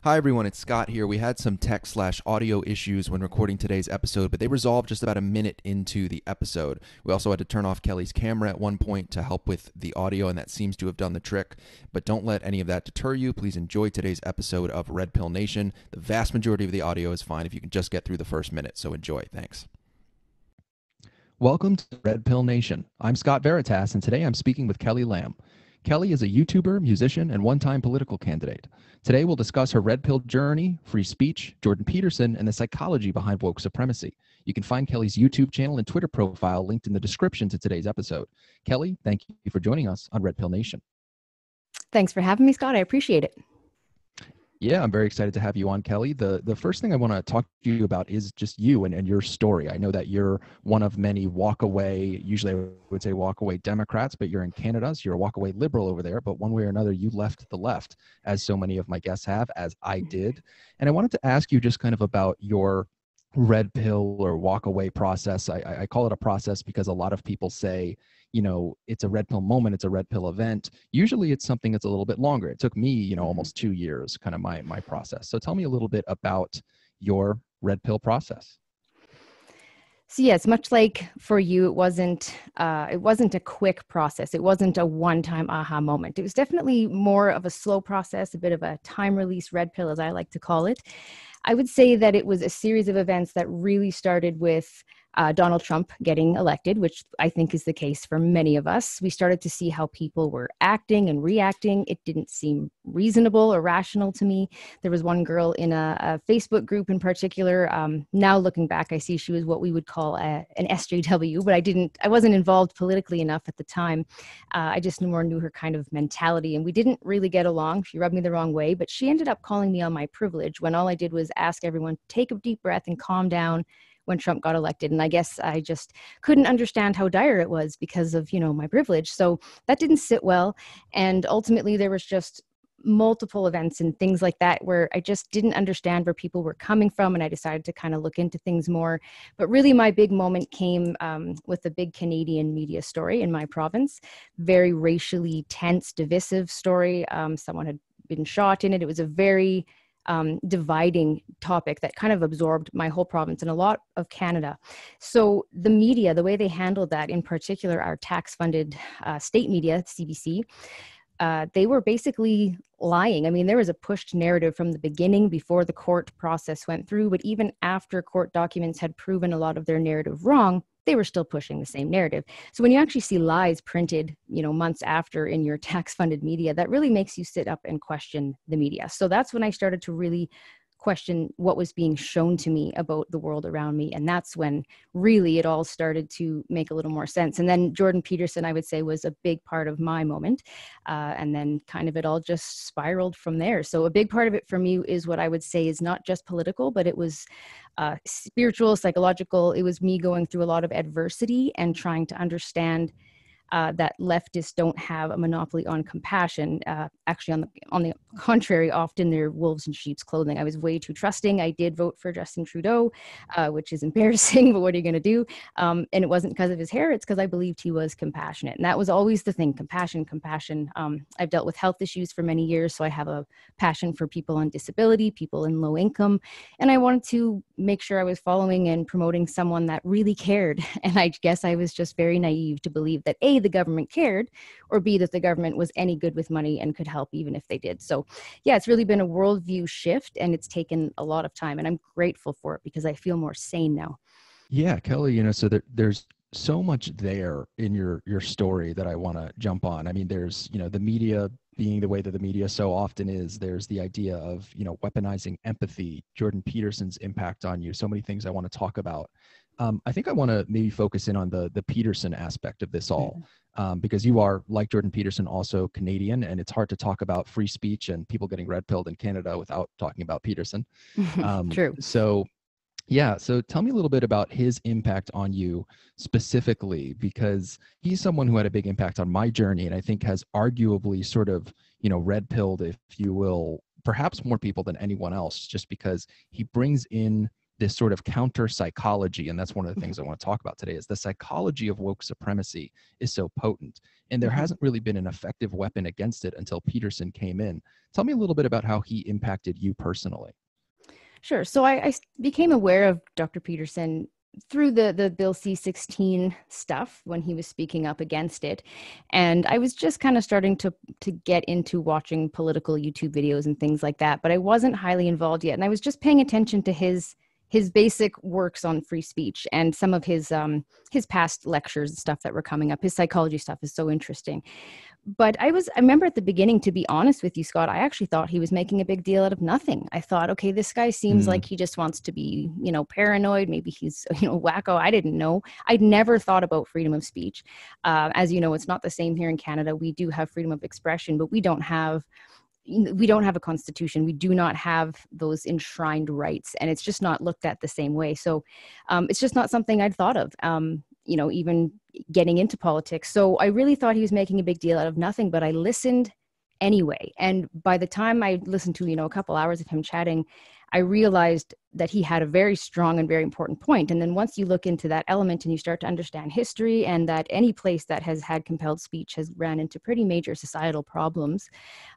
Hi everyone, it's Scott here. We had some tech/audio issues when recording today's episode, but they resolved just about a minute into the episode. We also had to turn off Kelly's camera at one point to help with the audio, and that seems to have done the trick. But don't let any of that deter you. Please enjoy today's episode of Red Pill Nation. The vast majority of the audio is fine if you can just get through the first minute, so enjoy. Thanks. Welcome to Red Pill Nation. I'm Scott Veritas, and today I'm speaking with Kelly Lamb. Kelly is a YouTuber, musician, and one-time political candidate. Today we'll discuss her red pill journey, free speech, Jordan Peterson, and the psychology behind woke supremacy. You can find Kelly's YouTube channel and Twitter profile linked in the description to today's episode. Kelly, thank you for joining us on Red Pill Nation. Thanks for having me, Scott. I appreciate it. Yeah, I'm very excited to have you on, Kelly. The first thing I want to talk to you about is just you and your story. I know that you're one of many walk-away, usually I would say walk-away Democrats, but you're in Canada, so you're a walk-away liberal over there. But one way or another, you left the left, as so many of my guests have, as I did. And I wanted to ask you just kind of about your red pill or walk-away process. I call it a process because a lot of people say, you know, it's a red pill moment, it's a red pill event. Usually it's something that's a little bit longer. It took me, you know, almost 2 years, kind of my process. So tell me a little bit about your red pill process. So yes, much like for you, it wasn't a quick process. It wasn't a one-time aha moment. It was definitely more of a slow process, a bit of a time release red pill, as I like to call it. I would say that it was a series of events that really started with Donald Trump getting elected, which I think is the case for many of us. We started to see how people were acting and reacting. It didn't seem reasonable or rational to me. There was one girl in a Facebook group in particular. Now looking back, I see she was what we would call an SJW, but I wasn't involved politically enough at the time. I just knew her kind of mentality, and we didn't really get along. She rubbed me the wrong way, but she ended up calling me on my privilege when all I did was ask everyone to take a deep breath and calm down when Trump got elected. And I guess I just couldn't understand how dire it was because of, you know, my privilege. So that didn't sit well. And ultimately there was just multiple events and things like that where I just didn't understand where people were coming from. And I decided to kind of look into things more. But really my big moment came with a big Canadian media story in my province, very racially tense, divisive story. Someone had been shot in it. It was a very dividing topic that kind of absorbed my whole province and a lot of Canada. So the media, the way they handled that, in particular our tax-funded state media, CBC, they were basically lying. I mean, there was a pushed narrative from the beginning before the court process went through, but even after court documents had proven a lot of their narrative wrong, they were still pushing the same narrative. So when you actually see lies printed, you know, months after in your tax-funded media, that really makes you sit up and question the media. So that's when I started to really question what was being shown to me about the world around me. And that's when really it all started to make a little more sense. And then Jordan Peterson, I would say, was a big part of my moment. And then kind of it all just spiraled from there. So a big part of it for me is what I would say is not just political, but it was spiritual, psychological. It was me going through a lot of adversity and trying to understand that leftists don't have a monopoly on compassion. Actually, on the contrary, often they're wolves in sheep's clothing. I was way too trusting. I did vote for Justin Trudeau, which is embarrassing, but what are you going to do? And it wasn't because of his hair. It's because I believed he was compassionate. And that was always the thing, compassion. I've dealt with health issues for many years, so I have a passion for people on disability, people in low income. And I wanted to make sure I was following and promoting someone that really cared. And I guess I was just very naive to believe that A, the government cared, or B, that the government was any good with money and could help even if they did. So yeah, it's really been a worldview shift, and it's taken a lot of time, and I'm grateful for it because I feel more sane now. Yeah, Kelly, you know, so there's so much there in your story that I want to jump on. I mean, there's, you know, the media being the way that the media so often is. There's the idea of, you know, weaponizing empathy, Jordan Peterson's impact on you, so many things I want to talk about. I think I want to maybe focus in on the Peterson aspect of this all, because you are, like Jordan Peterson, also Canadian, and it's hard to talk about free speech and people getting red pilled in Canada without talking about Peterson. True. So yeah, so tell me a little bit about his impact on you specifically, because he's someone who had a big impact on my journey, and I think has arguably sort of, you know, red pilled, if you will, perhaps more people than anyone else, just because he brings in this sort of counter psychology, and that's one of the things I want to talk about today, is the psychology of woke supremacy is so potent, and there hasn't really been an effective weapon against it until Peterson came in. Tell me a little bit about how he impacted you personally. Sure. So I became aware of Dr. Peterson through the Bill C-16 stuff when he was speaking up against it. And I was just kind of starting to get into watching political YouTube videos and things like that, but I wasn't highly involved yet. And I was just paying attention to his basic works on free speech and some of his past lectures and stuff that were coming up. His psychology stuff is so interesting. But I remember at the beginning, to be honest with you, Scott, I actually thought he was making a big deal out of nothing. I thought, okay, this guy seems like he just wants to be, paranoid. Maybe he's, wacko. I didn't know. I'd never thought about freedom of speech. As you know, it's not the same here in Canada. We do have freedom of expression, but we don't have a constitution. We do not have those enshrined rights, and it's just not looked at the same way. So it's just not something I'd thought of, even getting into politics. So I really thought he was making a big deal out of nothing, but I listened anyway. And by the time I listened to, a couple hours of him chatting, I realized that he had a very strong and very important point. And then once you look into that element and you start to understand history, and that any place that has had compelled speech has ran into pretty major societal problems,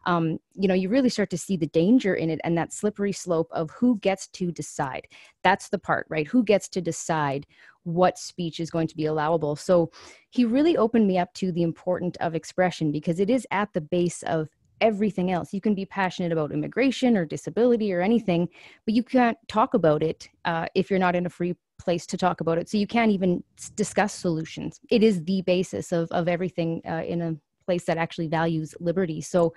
you really start to see the danger in it and that slippery slope of who gets to decide. That's the part, right? Who gets to decide what speech is going to be allowable? So he really opened me up to the importance of expression, because it is at the base of everything else. You can be passionate about immigration or disability or anything, but you can't talk about it if you're not in a free place to talk about it. So you can't even discuss solutions. It is the basis of everything in a place that actually values liberty. So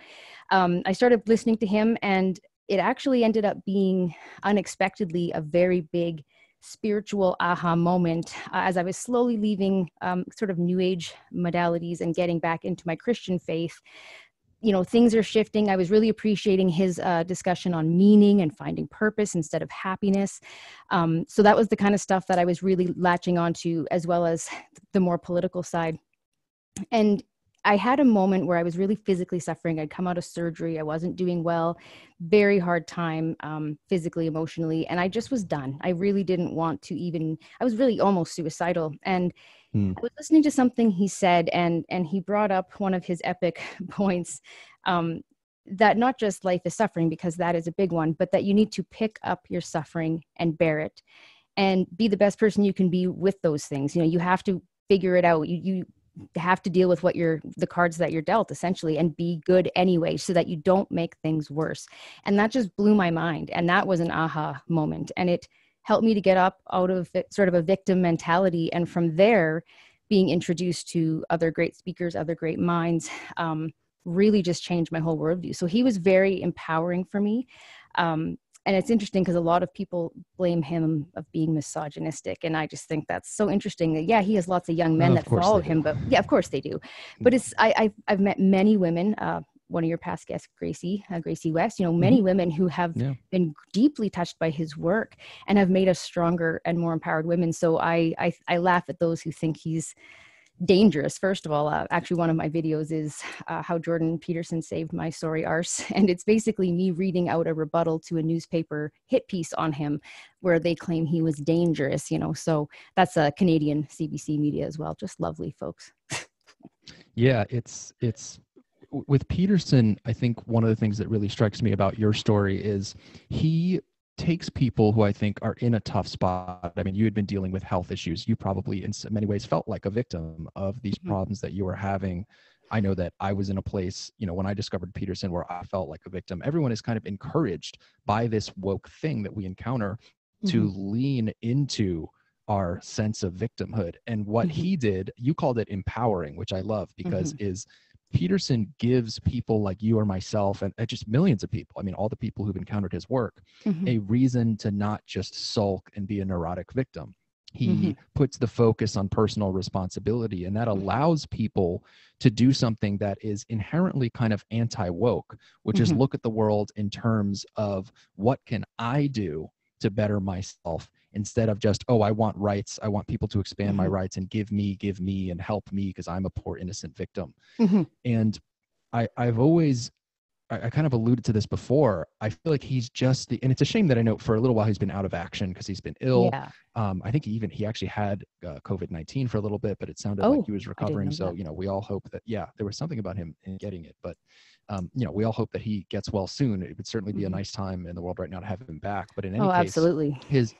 I started listening to him, and it actually ended up being unexpectedly a very big spiritual aha moment as I was slowly leaving sort of new age modalities and getting back into my Christian faith. Things are shifting. I was really appreciating his discussion on meaning and finding purpose instead of happiness. So that was the kind of stuff that I was really latching onto, as well as the more political side. And I had a moment where I was really physically suffering. I'd come out of surgery. I wasn't doing well, very hard time physically, emotionally. And I just was done. I really didn't want to I was really almost suicidal. And I was listening to something he said, and he brought up one of his epic points, that not just life is suffering, because that is a big one, but that you need to pick up your suffering and bear it and be the best person you can be with those things. You have to figure it out. You have to deal with the cards that you're dealt, essentially, and be good anyway, so that you don't make things worse. And that just blew my mind. And that was an aha moment. And it helped me to get up out of sort of a victim mentality. And from there, being introduced to other great speakers, other great minds, really just changed my whole worldview. So he was very empowering for me. And it's interesting because a lot of people blame him of being misogynistic. And I just think that's so interesting that, yeah, he has lots of young men that follow him, but yeah, of course they do. But I've met many women, one of your past guests, Gracie West, many women who have been deeply touched by his work and have made us stronger and more empowered women. So I laugh at those who think he's dangerous. First of all, actually one of my videos is how Jordan Peterson saved my sorry arse. And it's basically me reading out a rebuttal to a newspaper hit piece on him where they claim he was dangerous, so that's a Canadian CBC media as well. Just lovely folks. Yeah, it's with Peterson, I think one of the things that really strikes me about your story is he takes people who I think are in a tough spot. I mean, you had been dealing with health issues. You probably in many ways felt like a victim of these problems that you were having. I know that I was in a place, when I discovered Peterson, where I felt like a victim. Everyone is kind of encouraged by this woke thing that we encounter to lean into our sense of victimhood. And what he did, you called it empowering, which I love, because Peterson gives people like you or myself, and just millions of people, I mean, all the people who've encountered his work, a reason to not just sulk and be a neurotic victim. He puts the focus on personal responsibility, and that allows people to do something that is inherently kind of anti-woke, which is look at the world in terms of what can I do to better myself, instead of just, oh, I want rights. I want people to expand my rights and give me and help me because I'm a poor innocent victim. And I've always I kind of alluded to this before. I feel like he's just and it's a shame that I know for a little while he's been out of action because he's been ill. Yeah. I think he actually had COVID-19 for a little bit, but it sounded like Oh, he was I didn't recovering. know So, that. we all hope that, yeah, there was something about him in getting it, but, we all hope that he gets well soon. It would certainly be a Mhm. nice time in the world right now to have him back. But in any Oh, case, absolutely. his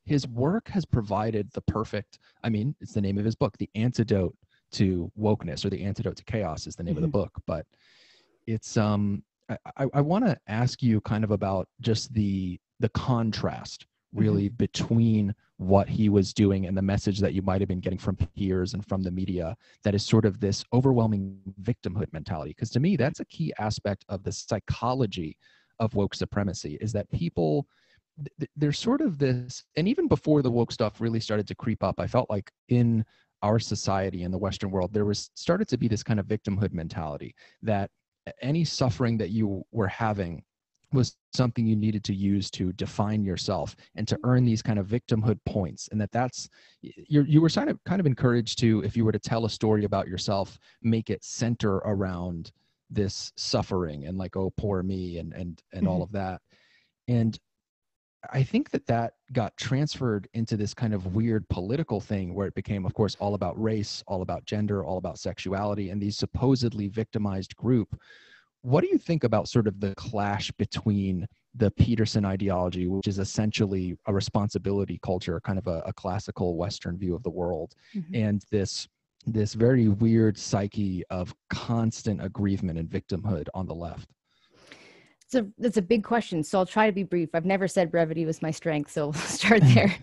his work has provided the perfect, I mean, it's the name of his book, The Antidote to Wokeness, or The Antidote to Chaos is the name of the Mhm. book. But it's I want to ask you kind of about just the contrast Mhm. really between what he was doing and the message that you might have been getting from peers and from the media, that is sort of this overwhelming victimhood mentality. Because to me, Mhm. that's a key aspect of the psychology of woke supremacy, is that people, there's sort of this, and even before the woke stuff really started to creep up, I felt like in our society, in the Western world, there was started to be this kind of victimhood mentality, that any suffering that you were having was something you needed to use to define yourself and to earn these kind of victimhood points. And that's, you were kind of encouraged to, if you were to tell a story about yourself, make it center around this suffering and like, oh, poor me, and all Mhm. of that. And I think that got transferred into this kind of weird political thing where it became, of course, all about race, all about gender, all about sexuality, and these supposedly victimized group. What do you think about sort of the clash between the Peterson ideology, which is essentially a responsibility culture, kind of a classical Western view of the world, Mhm. and this very weird psyche of constant aggrievement and victimhood on the left? That's a big question. So I'll try to be brief. I've never said brevity was my strength, so we'll start there.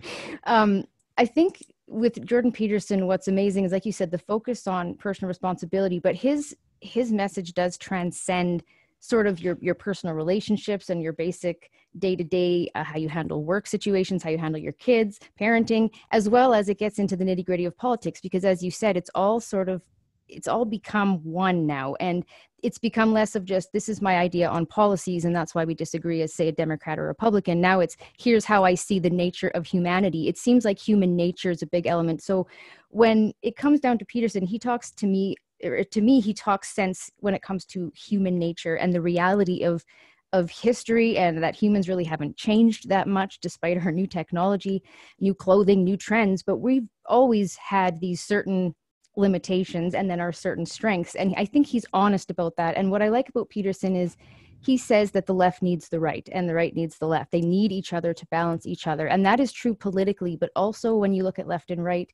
Um, I think with Jordan Peterson, what's amazing is, like you said, the focus on personal responsibility, but his message does transcend sort of your personal relationships and your basic day to day, how you handle work situations, how you handle your kids, parenting, as well as it gets into the nitty gritty of politics. Because as you said, it's all become one now, and it's become less of just, this is my idea on policies and that's why we disagree, as say a Democrat or Republican. Now it's, here's how I see the nature of humanity. It seems like human nature is a big element. So when it comes down to Peterson, he talks to me, or to me, he talks sense when it comes to human nature and the reality of history, and that humans really haven't changed that much despite our new technology, new clothing, new trends. But we've always had these certain limitations and then our certain strengths. And I think he's honest about that. And what I like about Peterson is he says that the left needs the right and the right needs the left. They need each other to balance each other. And that is true politically, but also when you look at left and right.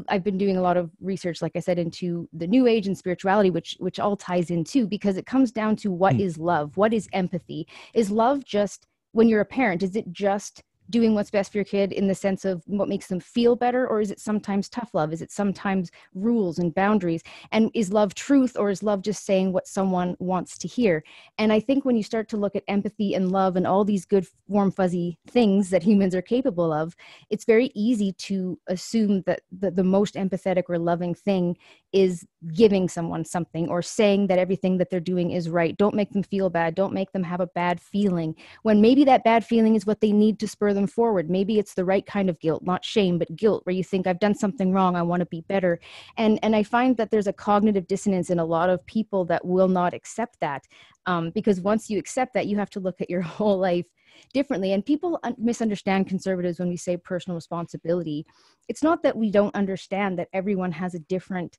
I've been doing a lot of research, like I said, into the new age and spirituality, which all ties in too, because it comes down to, what Hmm. is love? What is empathy? Is love just, when you're a parent, is it just doing what's best for your kid in the sense of what makes them feel better? Or is it sometimes tough love? Is it sometimes rules and boundaries? And is love truth, or is love just saying what someone wants to hear? And I think when you start to look at empathy and love and all these good, warm, fuzzy things that humans are capable of, it's very easy to assume that the most empathetic or loving thing is giving someone something, or saying that everything that they're doing is right. Don't make them feel bad. Don't make them have a bad feeling, when maybe that bad feeling is what they need to spur them forward. Maybe it's the right kind of guilt, not shame, but guilt, where you think, I've done something wrong, I want to be better. And I find that there's a cognitive dissonance in a lot of people that will not accept that, because once you accept that, you have to look at your whole life differently. And people misunderstand conservatives when we say personal responsibility. It's not that we don't understand that everyone has a different,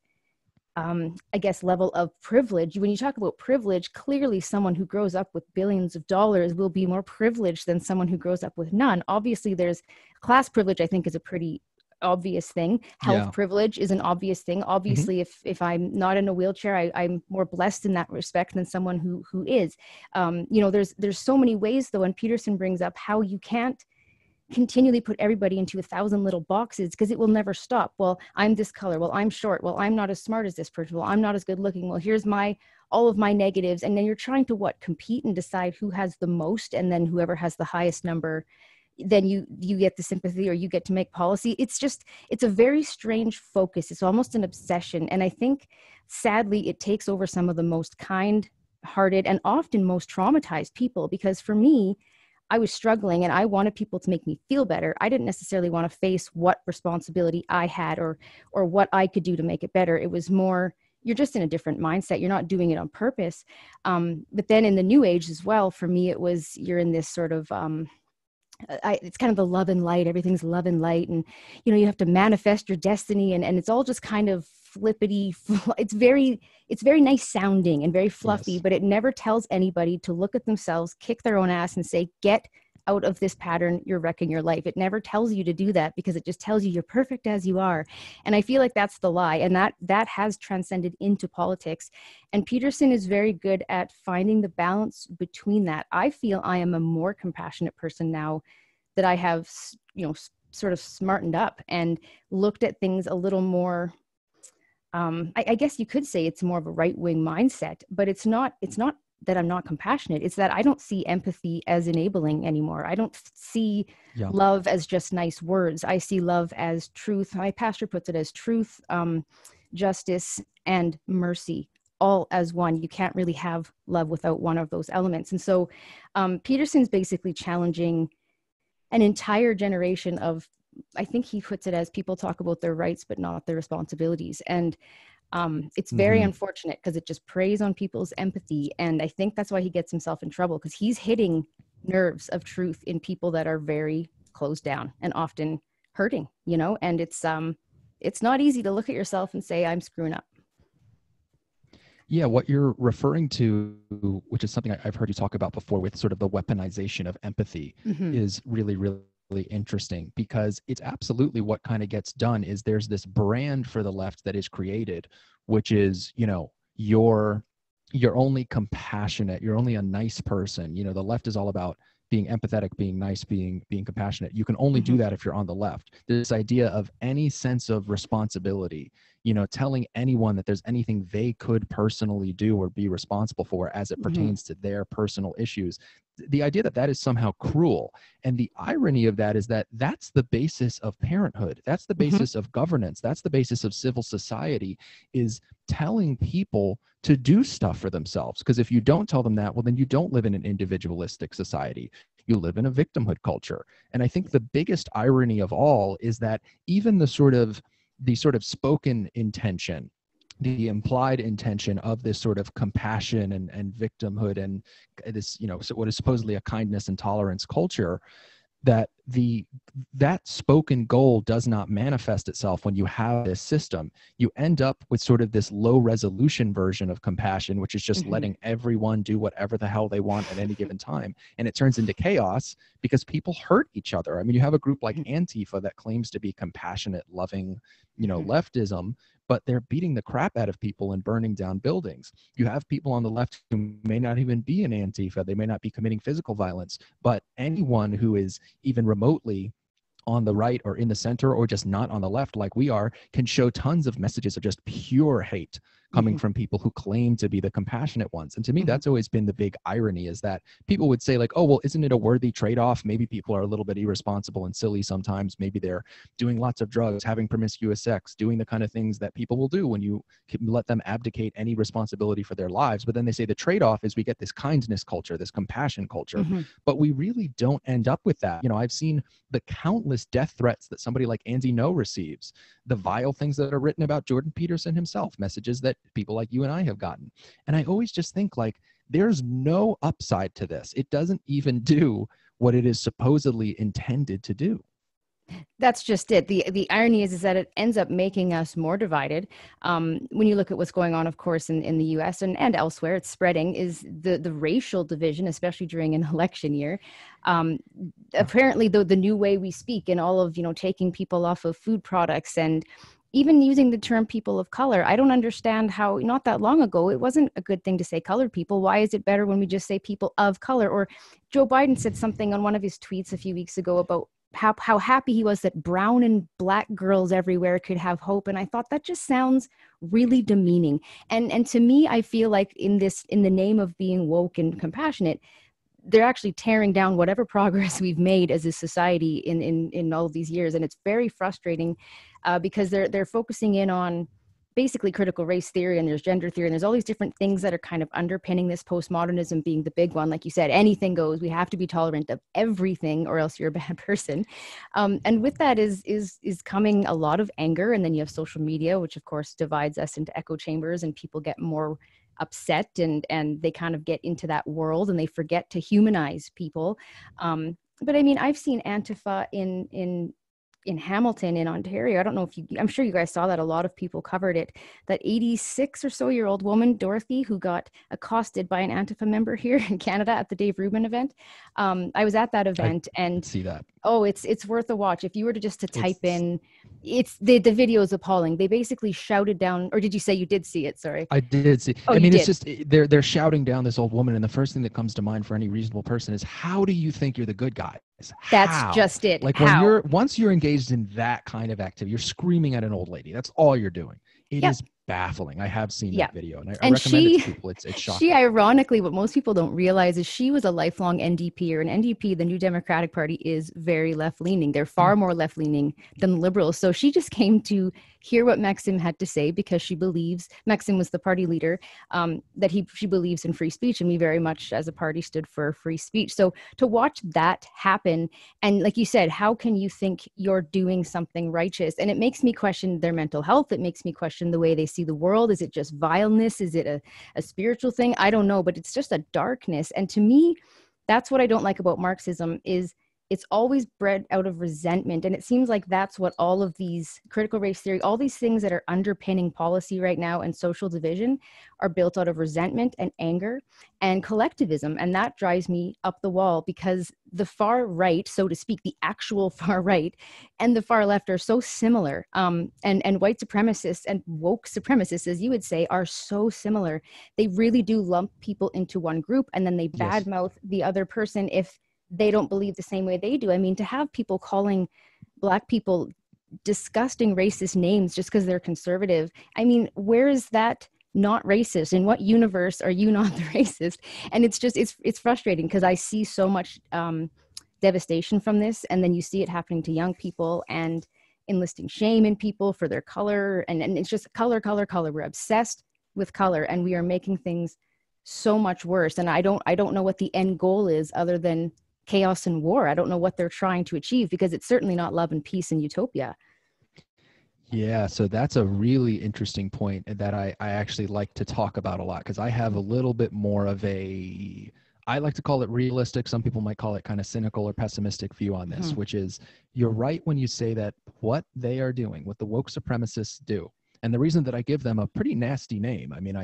I guess, level of privilege. When you talk about privilege, clearly someone who grows up with billions of dollars will be more privileged than someone who grows up with none. Obviously, there's class privilege, I think, is a pretty obvious thing. Health Yeah. privilege is an obvious thing. Hmm. Obviously, if I'm not in a wheelchair, I'm more blessed in that respect than someone who is. There's so many ways, though, and Peterson brings up how you can't continually put everybody into 1,000 little boxes, because it will never stop. Well, I'm this color. Well, I'm short. Well, I'm not as smart as this person. Well, I'm not as good looking. Well, here's all of my negatives. And then you're trying to compete and decide who has the most, and then whoever has the highest number, then you get the sympathy, or you get to make policy. It's a very strange focus. It's almost an obsession. And I think, sadly, it takes over some of the most kind hearted and often most traumatized people, because for me, I was struggling and I wanted people to make me feel better. I didn't necessarily want to face what responsibility I had, or what I could do to make it better. It was more, you're just in a different mindset. You're not doing it on purpose. But then in the new age as well, for me, it was, you're in this sort of, it's kind of the love and light. Everything's love and light. And, you have to manifest your destiny, and it's all just kind of flippity. It's very nice sounding and very fluffy, Yes. but it never tells anybody to look at themselves, kick their own ass and say, get out of this pattern, you're wrecking your life. It never tells you to do that, because it just tells you you're perfect as you are. And I feel like that's the lie. And that has transcended into politics. And Peterson is very good at finding the balance between that. I feel I am a more compassionate person now that I have, sort of smartened up and looked at things a little more. I guess you could say it's more of a right-wing mindset, but it's not that I'm not compassionate. It's that I don't see empathy as enabling anymore. I don't see Yeah. love as just nice words. I see love as truth. My pastor puts it as truth, justice, and mercy, all as one. You can't really have love without one of those elements. And so Peterson's basically challenging an entire generation of, I think he puts it as, people talk about their rights but not their responsibilities. And it's very unfortunate, because it just preys on people's empathy. And I think that's why he gets himself in trouble, because he's hitting nerves of truth in people that are very closed down and often hurting, and it's not easy to look at yourself and say, I'm screwing up. Yeah, what you're referring to, which is something I've heard you talk about before with sort of the weaponization of empathy, is really, really interesting, because it's absolutely what kind of gets done is there's this brand for the left that is created, which is, you're only compassionate, you're only a nice person. The left is all about being empathetic, being nice, being compassionate. You can only do that if you're on the left. This idea of any sense of responsibility, telling anyone that there's anything they could personally do or be responsible for as it pertains to their personal issues. The idea that is somehow cruel. And the irony of that is that that's the basis of parenthood. That's the basis of governance. That's the basis of civil society, is telling people to do stuff for themselves. Because if you don't tell them that, well, then you don't live in an individualistic society. You live in a victimhood culture. And I think the biggest irony of all is that even the sort of spoken intention, the implied intention of this sort of compassion and victimhood and this, so what is supposedly a kindness and tolerance culture, that that spoken goal does not manifest itself when you have this system. You end up with sort of this low resolution version of compassion, which is just letting everyone do whatever the hell they want at any given time. And it turns into chaos because people hurt each other. I mean, you have a group like Antifa that claims to be compassionate, loving, leftism, but they're beating the crap out of people and burning down buildings. You have people on the left who may not even be in Antifa. They may not be committing physical violence, but anyone who is even remotely on the right or in the center or just not on the left like we are can show tons of messages of just pure hate coming from people who claim to be the compassionate ones. And to me, that's always been the big irony, is that people would say like, oh, well, isn't it a worthy trade-off? Maybe people are a little bit irresponsible and silly sometimes. Maybe they're doing lots of drugs, having promiscuous sex, doing the kind of things that people will do when you let them abdicate any responsibility for their lives. But then they say the trade-off is we get this kindness culture, this compassion culture, but we really don't end up with that. I've seen the countless death threats that somebody like Andy No receives, the vile things that are written about Jordan Peterson himself, messages that people like you and I have gotten. And I always just think like, there's no upside to this. It doesn't even do what it is supposedly intended to do. That's just it. The irony is that it ends up making us more divided. When you look at what's going on, of course, in the US and elsewhere, it's spreading, is the racial division, especially during an election year. Apparently, the new way we speak and all of, taking people off of food products and even using the term people of color. I don't understand how not that long ago, it wasn't a good thing to say colored people. Why is it better when we just say people of color? Or Joe Biden said something on one of his tweets a few weeks ago about how happy he was that brown and black girls everywhere could have hope. And I thought that just sounds really demeaning. And to me, I feel like in the name of being woke and compassionate, they're actually tearing down whatever progress we've made as a society in all of these years. And it's very frustrating because they're focusing in on basically critical race theory, and there's gender theory, and there's all these different things that are kind of underpinning this, postmodernism being the big one. Like you said, anything goes. We have to be tolerant of everything, or else you're a bad person. And with that is coming a lot of anger, and then you have social media, which of course divides us into echo chambers, and people get more upset, and they kind of get into that world, and they forget to humanize people. But I mean, I've seen Antifa in Hamilton, in Ontario. I don't know if I'm sure you guys saw that. A lot of people covered it. That 86 or so year old woman, Dorothy, who got accosted by an Antifa member here in Canada at the Dave Rubin event. I was at that event, and see that. Oh, it's worth a watch. If you were to just to type It's in, it's the video is appalling. They basically shouted down, or did you say you did see it? Sorry. I did see. Oh, I mean, you it's did. just they're shouting down this old woman, and the first thing that comes to mind for any reasonable person is, how do you think you're the good guys? That's How? just it. Like How? once you're engaged in that kind of activity, you're screaming at an old lady. That's all you're doing. It Yep. is baffling. I have seen Yeah. that video, and I And recommend it to people. It's she shocking. ironically, what most people don't realize is she was a lifelong NDPer, and NDP, the New Democratic Party, is very left leaning. They're far more left leaning than the Liberals. So she just came to hear what Maxim had to say, because she believes, Maxim was the party leader, that she believes in free speech, and we very much as a party stood for free speech. So to watch that happen, and like you said, how can you think you're doing something righteous? And it makes me question their mental health. It makes me question the way they see the world. Is it just vileness? Is it a spiritual thing? I don't know, but it's just a darkness. And to me, that's what I don't like about Marxism, is it's always bred out of resentment. And it seems like that's what all of these critical race theory, all these things that are underpinning policy right now and social division, are built out of resentment and anger and collectivism. And that drives me up the wall, because the far right, so to speak, the actual far right, and the far left are so similar. And white supremacists and woke supremacists, as you would say, are so similar. They really do lump people into one group, and then they Yes. badmouth the other person if they don't believe the same way they do. I mean, to have people calling Black people disgusting racist names just because they're conservative, I mean, where is that not racist? In what universe are you not the racist? And it's just, it's frustrating, because I see so much devastation from this, and then you see it happening to young people, and enlisting shame in people for their color, and it's just color. We're obsessed with color, and we are making things so much worse. And I don't know what the end goal is, other than chaos and war. I don't know what they're trying to achieve, because it's certainly not love and peace and utopia. Yeah, so that's a really interesting point that I actually like to talk about a lot, because I have a little bit more of a, I like to call it realistic. Some people might call it kind of cynical or pessimistic view on this, which is, you're right when you say that what they are doing, what the woke supremacists do, and the reason that I give them a pretty nasty name, I mean,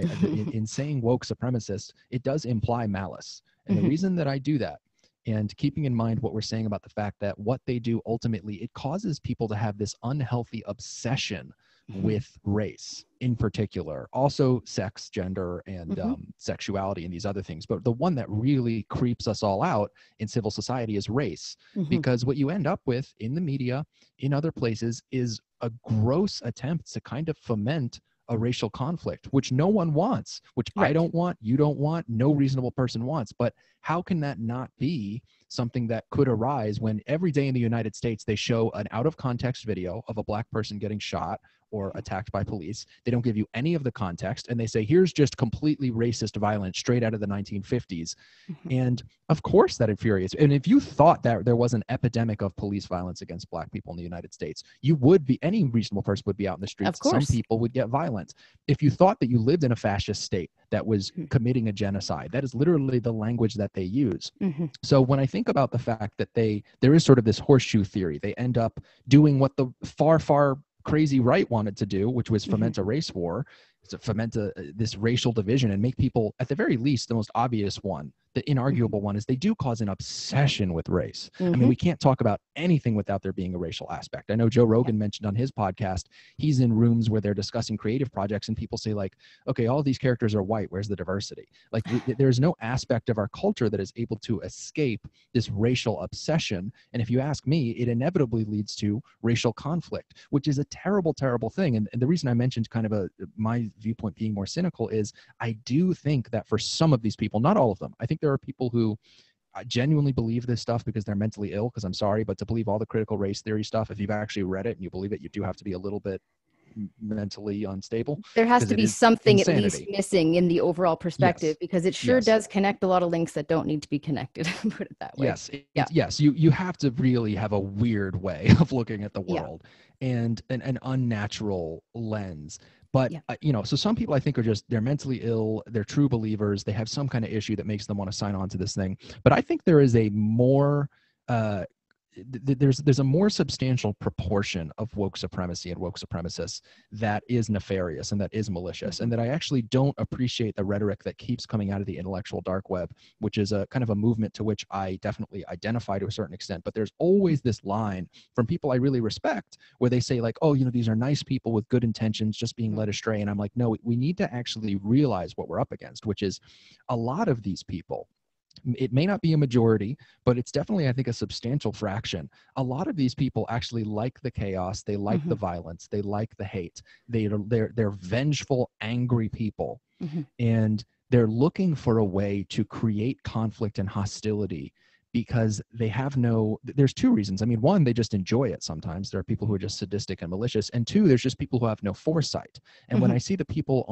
in saying woke supremacist, it does imply malice. And the reason that I do that, and keeping in mind what we're saying about the fact that what they do ultimately, it causes people to have this unhealthy obsession with race in particular, also sex, gender, and sexuality, and these other things. But the one that really creeps us all out in civil society is race, because what you end up with in the media, in other places, is a gross attempt to kind of foment a racial conflict, which no one wants, which Right. I don't want, you don't want, no reasonable person wants. But how can that not be something that could arise when every day in the United States they show an out of context video of a Black person getting shot or attacked by police? They don't give you any of the context, and they say, here's just completely racist violence straight out of the 1950s. And of course that infuriates. And if you thought that there was an epidemic of police violence against Black people in the United States, you would be, any reasonable person would be out in the streets. Of course. Some people would get violent. If you thought that you lived in a fascist state that was committing a genocide, that is literally the language that they use. So when I think about the fact that there is sort of this horseshoe theory, they end up doing what the far crazy right wanted to do, which was foment a race war, to foment this racial division, and make people, at the very least, the most obvious one, the inarguable one, is they do cause an obsession with race. I mean, we can't talk about anything without there being a racial aspect. I know Joe Rogan mentioned on his podcast, he's in rooms where they're discussing creative projects, and people say, like, okay, all these characters are white, where's the diversity? Like, there's no aspect of our culture that is able to escape this racial obsession. And if you ask me, it inevitably leads to racial conflict, which is a terrible thing. And the reason I mentioned kind of my viewpoint being more cynical is, I do think that for some of these people, not all of them, I think there are people who genuinely believe this stuff because they're mentally ill, because I'm sorry, but to believe all the critical race theory stuff, if you've actually read it and you believe it, you do have to be a little bit mentally unstable, There has because to it be is something at least insanity. missing in the overall perspective, Yes. because it sure Yes. does connect a lot of links that don't need to be connected. Put it that way. Yes, Yeah. it's yes. You have to really have a weird way of looking at the Yeah. world, and an unnatural lens. But Yeah. so some people, I think, are just, they're mentally ill. They're true believers. They have some kind of issue that makes them want to sign on to this thing. But I think there is a more uh, there's a more substantial proportion of woke supremacy and woke supremacists that is nefarious and that is malicious, Mm-hmm. and that I actually don't appreciate the rhetoric that keeps coming out of the intellectual dark web, which is a kind of a movement to which I definitely identify to a certain extent. But there's always this line from people I really respect where they say, like, oh, these are nice people with good intentions just being led astray. And I'm like, no, we need to actually realize what we're up against, which is a lot of these people. It may not be a majority, but it's definitely, I think, a substantial fraction. A lot of these people actually like the chaos. They like Mm-hmm. the violence. They like the hate. They're vengeful, angry people, Mm-hmm. and they're looking for a way to create conflict and hostility, because they have no, there's two reasons. I mean, one, they just enjoy it. Sometimes there are people who are just sadistic and malicious, and two, there's just people who have no foresight. And when Mm-hmm. I see the people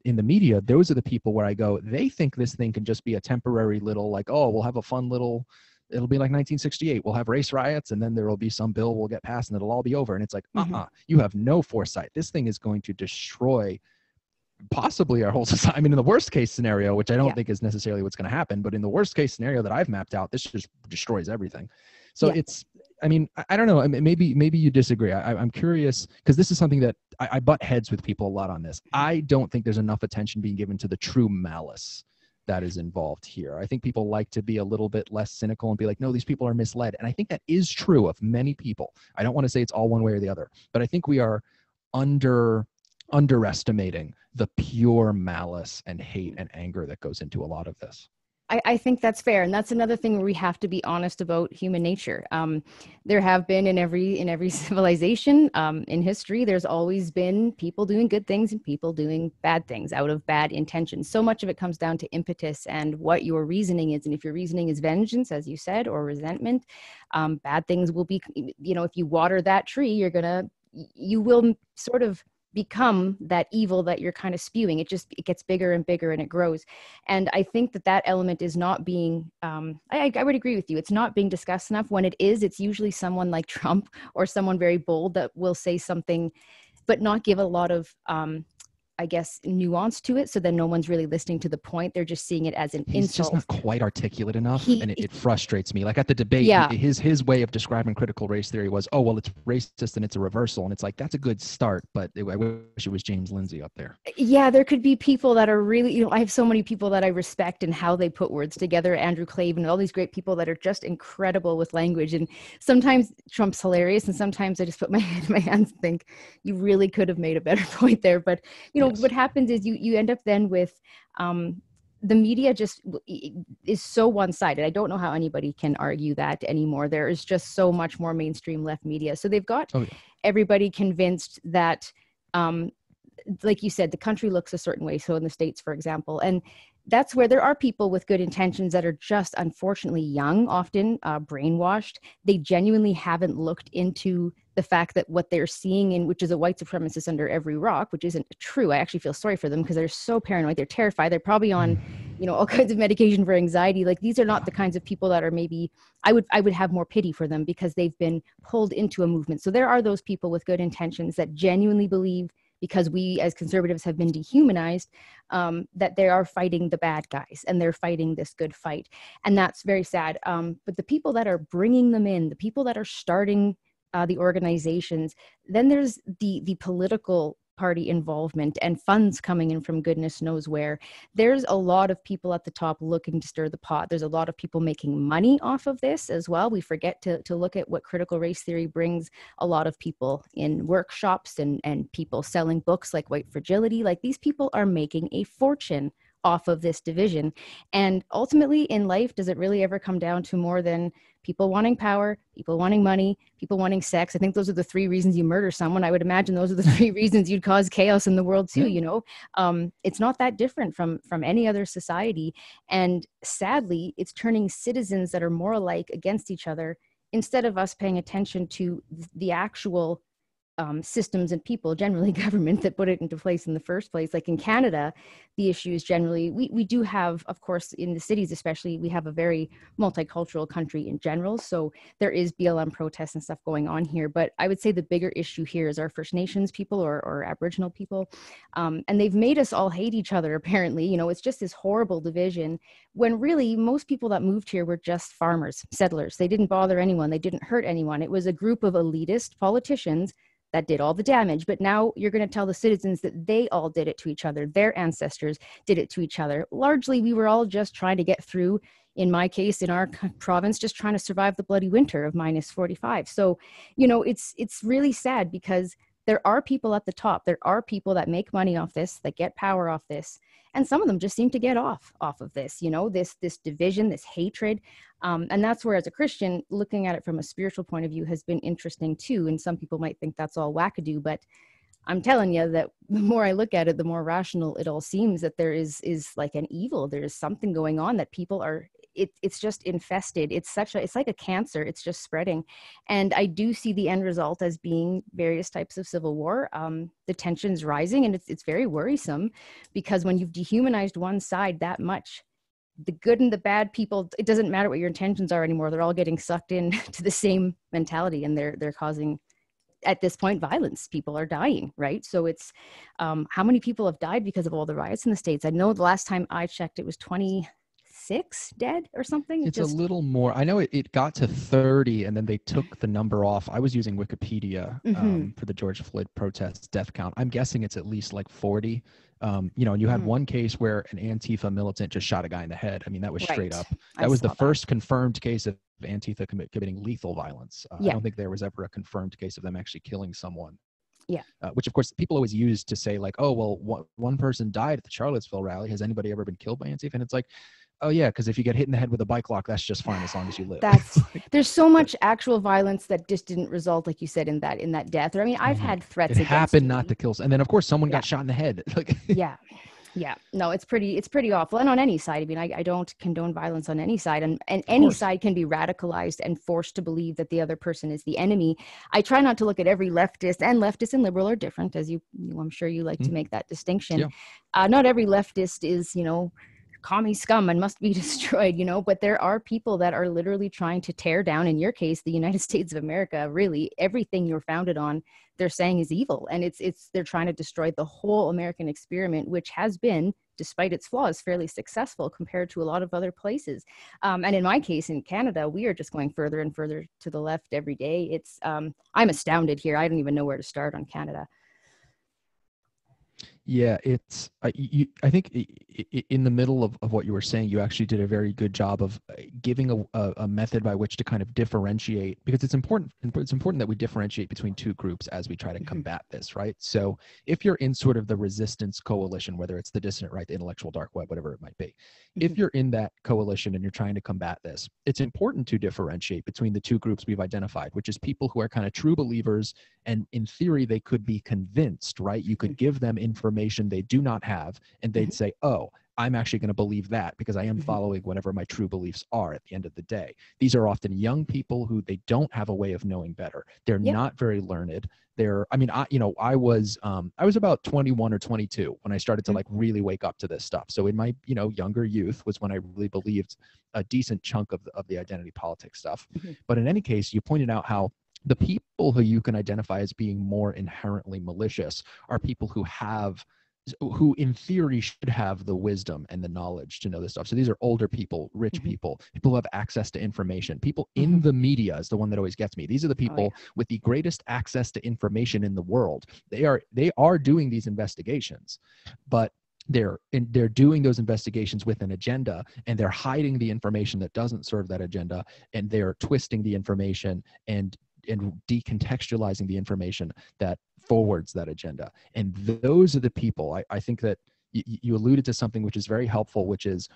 in the media, those are the people where I go, they think this thing can just be a temporary little, like, oh, we'll have a fun little, it'll be like 1968, we'll have race riots, and then there will be some bill will get passed and it'll all be over. And it's like, Mm-hmm. you have no foresight. This thing is going to destroy possibly our whole society. I mean, in the worst case scenario, which I don't Yeah. think is necessarily what's going to happen, but in the worst case scenario that I've mapped out, this just destroys everything. So Yeah. it's, I mean, I don't know. I mean, maybe you disagree. I'm curious, because this is something that I butt heads with people a lot on this. I don't think there's enough attention being given to the true malice that is involved here. I think people like to be a little bit less cynical and be like, no, these people are misled. And I think that is true of many people. I don't want to say it's all one way or the other, but I think we are underestimating the pure malice and hate and anger that goes into a lot of this. I think that's fair, and that's another thing where we have to be honest about human nature. There have been in every civilization in history, there's always been people doing good things and people doing bad things out of bad intentions. So much of it comes down to impetus and what your reasoning is. And if your reasoning is vengeance, as you said, or resentment, bad things will be. If you water that tree, you will sort of become that evil that you're kind of spewing. It gets bigger and bigger and it grows. And I think that element is not being, I would agree with you. It's not being discussed enough. When it is, it's usually someone like Trump or someone very bold that will say something, but not give a lot of, I guess, nuance to it. So then no one's really listening to the point. They're just seeing it as an He's just insult. not quite articulate enough, He, and it frustrates me. Like at the debate, yeah, his way of describing critical race theory was, oh, well, it's racist and it's a reversal. And it's like, that's a good start, but I wish it was James Lindsay up there. yeah, there could be people that are really, I have so many people that I respect and how they put words together, Andrew Clavin and all these great people that are just incredible with language. And sometimes Trump's hilarious, and sometimes I just put my head in my hands and think, you really could have made a better point there. But Yes. what happens is you end up then with the media just is so one-sided. I don't know how anybody can argue that anymore. There is just so much more mainstream left media. So they've got everybody convinced that like you said, the country looks a certain way. So in the States, for example, and that's where there are people with good intentions that are just unfortunately young, often brainwashed. They genuinely haven't looked into the fact that what they're seeing, which is a white supremacist under every rock, which isn't true. I actually feel sorry for them because they're so paranoid. They're terrified. They're probably on, all kinds of medication for anxiety. Like these are not the kinds of people that are maybe, I would have more pity for them because they've been pulled into a movement. So there are those people with good intentions that genuinely believe, because we as conservatives have been dehumanized, that they are fighting the bad guys and they're fighting this good fight. And that's very sad. But the people that are bringing them in, the people that are starting the organizations, then there's the political party involvement and funds coming in from goodness knows where. There's a lot of people at the top looking to stir the pot. There's a lot of people making money off of this as well. We forget to look at what critical race theory brings. A lot of people in workshops and people selling books like White Fragility. Like these people are making a fortune off of this division. And ultimately in life, does it really ever come down to more than people wanting power, people wanting money, people wanting sex? I think those are the three reasons you murder someone. I would imagine those are the three reasons you'd cause chaos in the world too. It's not that different from any other society. And sadly, it's turning citizens that are more alike against each other instead of us paying attention to the actual systems and people, generally government, that put it into place in the first place. Like in Canada, the issue is generally, we do have, of course, in the cities especially, we have a very multicultural country in general. So there is BLM protests and stuff going on here. But I would say the bigger issue here is our First Nations people or Aboriginal people. And they've made us all hate each other, apparently. You know, it's just this horrible division when really most people that moved here were just farmers, settlers. They didn't bother anyone. They didn't hurt anyone. It was a group of elitist politicians that did all the damage. But now you're going to tell the citizens that they all did it to each other. Their ancestors did it to each other. Largely, we were all just trying to get through, in my case, in our province, just trying to survive the bloody winter of -45. So, you know, it's really sad because there are people at the top. There are people that make money off this, that get power off this. And some of them just seem to get off of this, you know, this division, this hatred. And that's where, as a Christian, looking at it from a spiritual point of view has been interesting too. And some people might think that's all wackadoo, but I'm telling you that the more I look at it, the more rational it all seems, that there is like an evil. There is something going on that people are, it's just infested. It's like a cancer. It's just spreading. And I do see the end result as being various types of civil war. The tension's rising, and it's very worrisome, because when you've dehumanized one side that much, the good and the bad people, it doesn't matter what your intentions are anymore. They're all getting sucked in to the same mentality, and they're causing, at this point, violence. People are dying, right? So it's how many people have died because of all the riots in the States? I know the last time I checked, it was 26 dead or something. It's a little more. I know it got to 30, and then they took the number off. I was using Wikipedia for the George Floyd protests death count. I'm guessing it's at least like 40. You know, and you had one case where an Antifa militant just shot a guy in the head. I mean, that was straight up. That was the first confirmed case of Antifa committing lethal violence. I don't think there was ever a confirmed case of them actually killing someone. Yeah. Which, of course, people always use to say, like, oh, well, one person died at the Charlottesville rally. Has anybody ever been killed by Antifa? And it's like, oh, yeah, because if you get hit in the head with a bike lock, that's just fine as long as you live. There's so much actual violence that just didn't result, like you said, in that death. Or I mean, I've had threats. It happened not to kill, and then of course someone got shot in the head. Like, yeah. No, it's pretty awful. And on any side, I mean, I don't condone violence on any side, and any side can be radicalized and forced to believe that the other person is the enemy. I try not to look at every leftist and liberal are different, as I'm sure you like to make that distinction. Yeah. Not every leftist is, you know, commie scum and must be destroyed, you know, but there are people that are literally trying to tear down, in your case, the United States of America. Really, everything you're founded on, they're saying is evil. And they're trying to destroy the whole American experiment, which has been, despite its flaws, fairly successful compared to a lot of other places. And in my case, in Canada, we are just going further and further to the left every day. I'm astounded here. I don't even know where to start on Canada. Yeah, it's I think in the middle of what you were saying, you actually did a very good job of giving a method by which to kind of differentiate, because it's important that we differentiate between two groups as we try to combat this, right? So if you're in sort of the resistance coalition, whether it's the dissident right, the intellectual dark web, whatever it might be, if you're in that coalition and you're trying to combat this, it's important to differentiate between the two groups we've identified, which is people who are kind of true believers, and in theory they could be convinced, right? You could give them information they do not have, and they'd say, oh, I'm actually going to believe that because I am following whatever my true beliefs are at the end of the day. These are often young people who they don't have a way of knowing better. They're not very learned. I was about 21 or 22 when I started to like really wake up to this stuff. So in my, younger youth was when I really believed a decent chunk of the identity politics stuff. But in any case, you pointed out how the people who you can identify as being more inherently malicious are people who in theory should have the wisdom and the knowledge to know this stuff. So these are older people, rich people who have access to information. People in the media is the one that always gets me. These are the people with the greatest access to information in the world. They are doing these investigations, but they're doing those investigations with an agenda, and they're hiding the information that doesn't serve that agenda, and they're twisting the information and decontextualizing the information that forwards that agenda. And those are the people, I think that you alluded to something which is very helpful, which is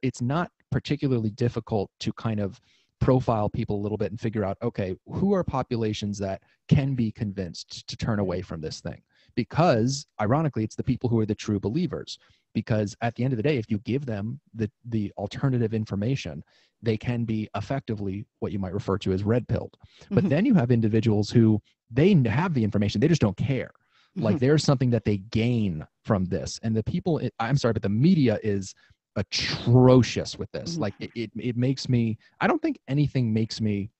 it's not particularly difficult to kind of profile people a little bit and figure out, okay, who are populations that can be convinced to turn away from this thing? Because ironically, it's the people who are the true believers. because at the end of the day, if you give them the alternative information, they can be effectively what you might refer to as red pilled. But then you have individuals who they have the information, they just don't care. Like there's something that they gain from this. And the people, I'm sorry, but the media is atrocious with this. Like it makes me, I don't think anything makes me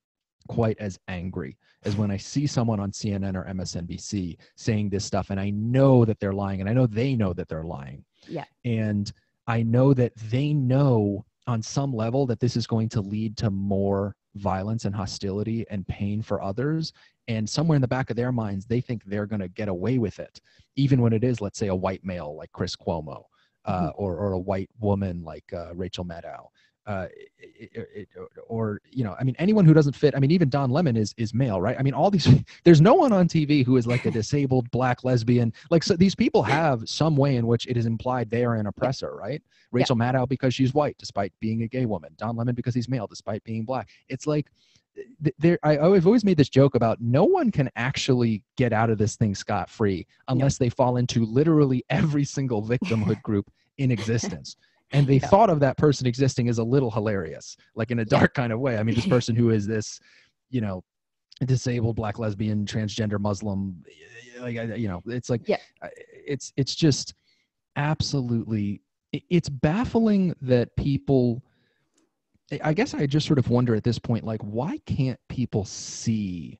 quite as angry as when I see someone on CNN or MSNBC saying this stuff, and I know that they're lying, and I know they know that they're lying. Yeah. And I know that they know on some level that this is going to lead to more violence and hostility and pain for others. And somewhere in the back of their minds, they think they're going to get away with it, even when it is, let's say, a white male like Chris Cuomo, or a white woman like Rachel Maddow. Or, you know, I mean, anyone who doesn't fit, I mean, even Don Lemon is male, right? I mean, all these, there's no one on TV who is like a disabled Black lesbian. Like, so these people have some way in which it is implied they are an oppressor, right? Rachel Maddow because she's white, despite being a gay woman. Don Lemon because he's male, despite being Black. It's like, I've always made this joke about no one can actually get out of this thing scot-free unless they fall into literally every single victimhood group in existence. And they thought of that person existing as a little hilarious, like in a dark kind of way. I mean, this person who is this, you know, disabled Black lesbian, transgender Muslim, like, you know, it's like, it's just absolutely, it's baffling that people, I guess I just sort of wonder at this point, like, why can't people see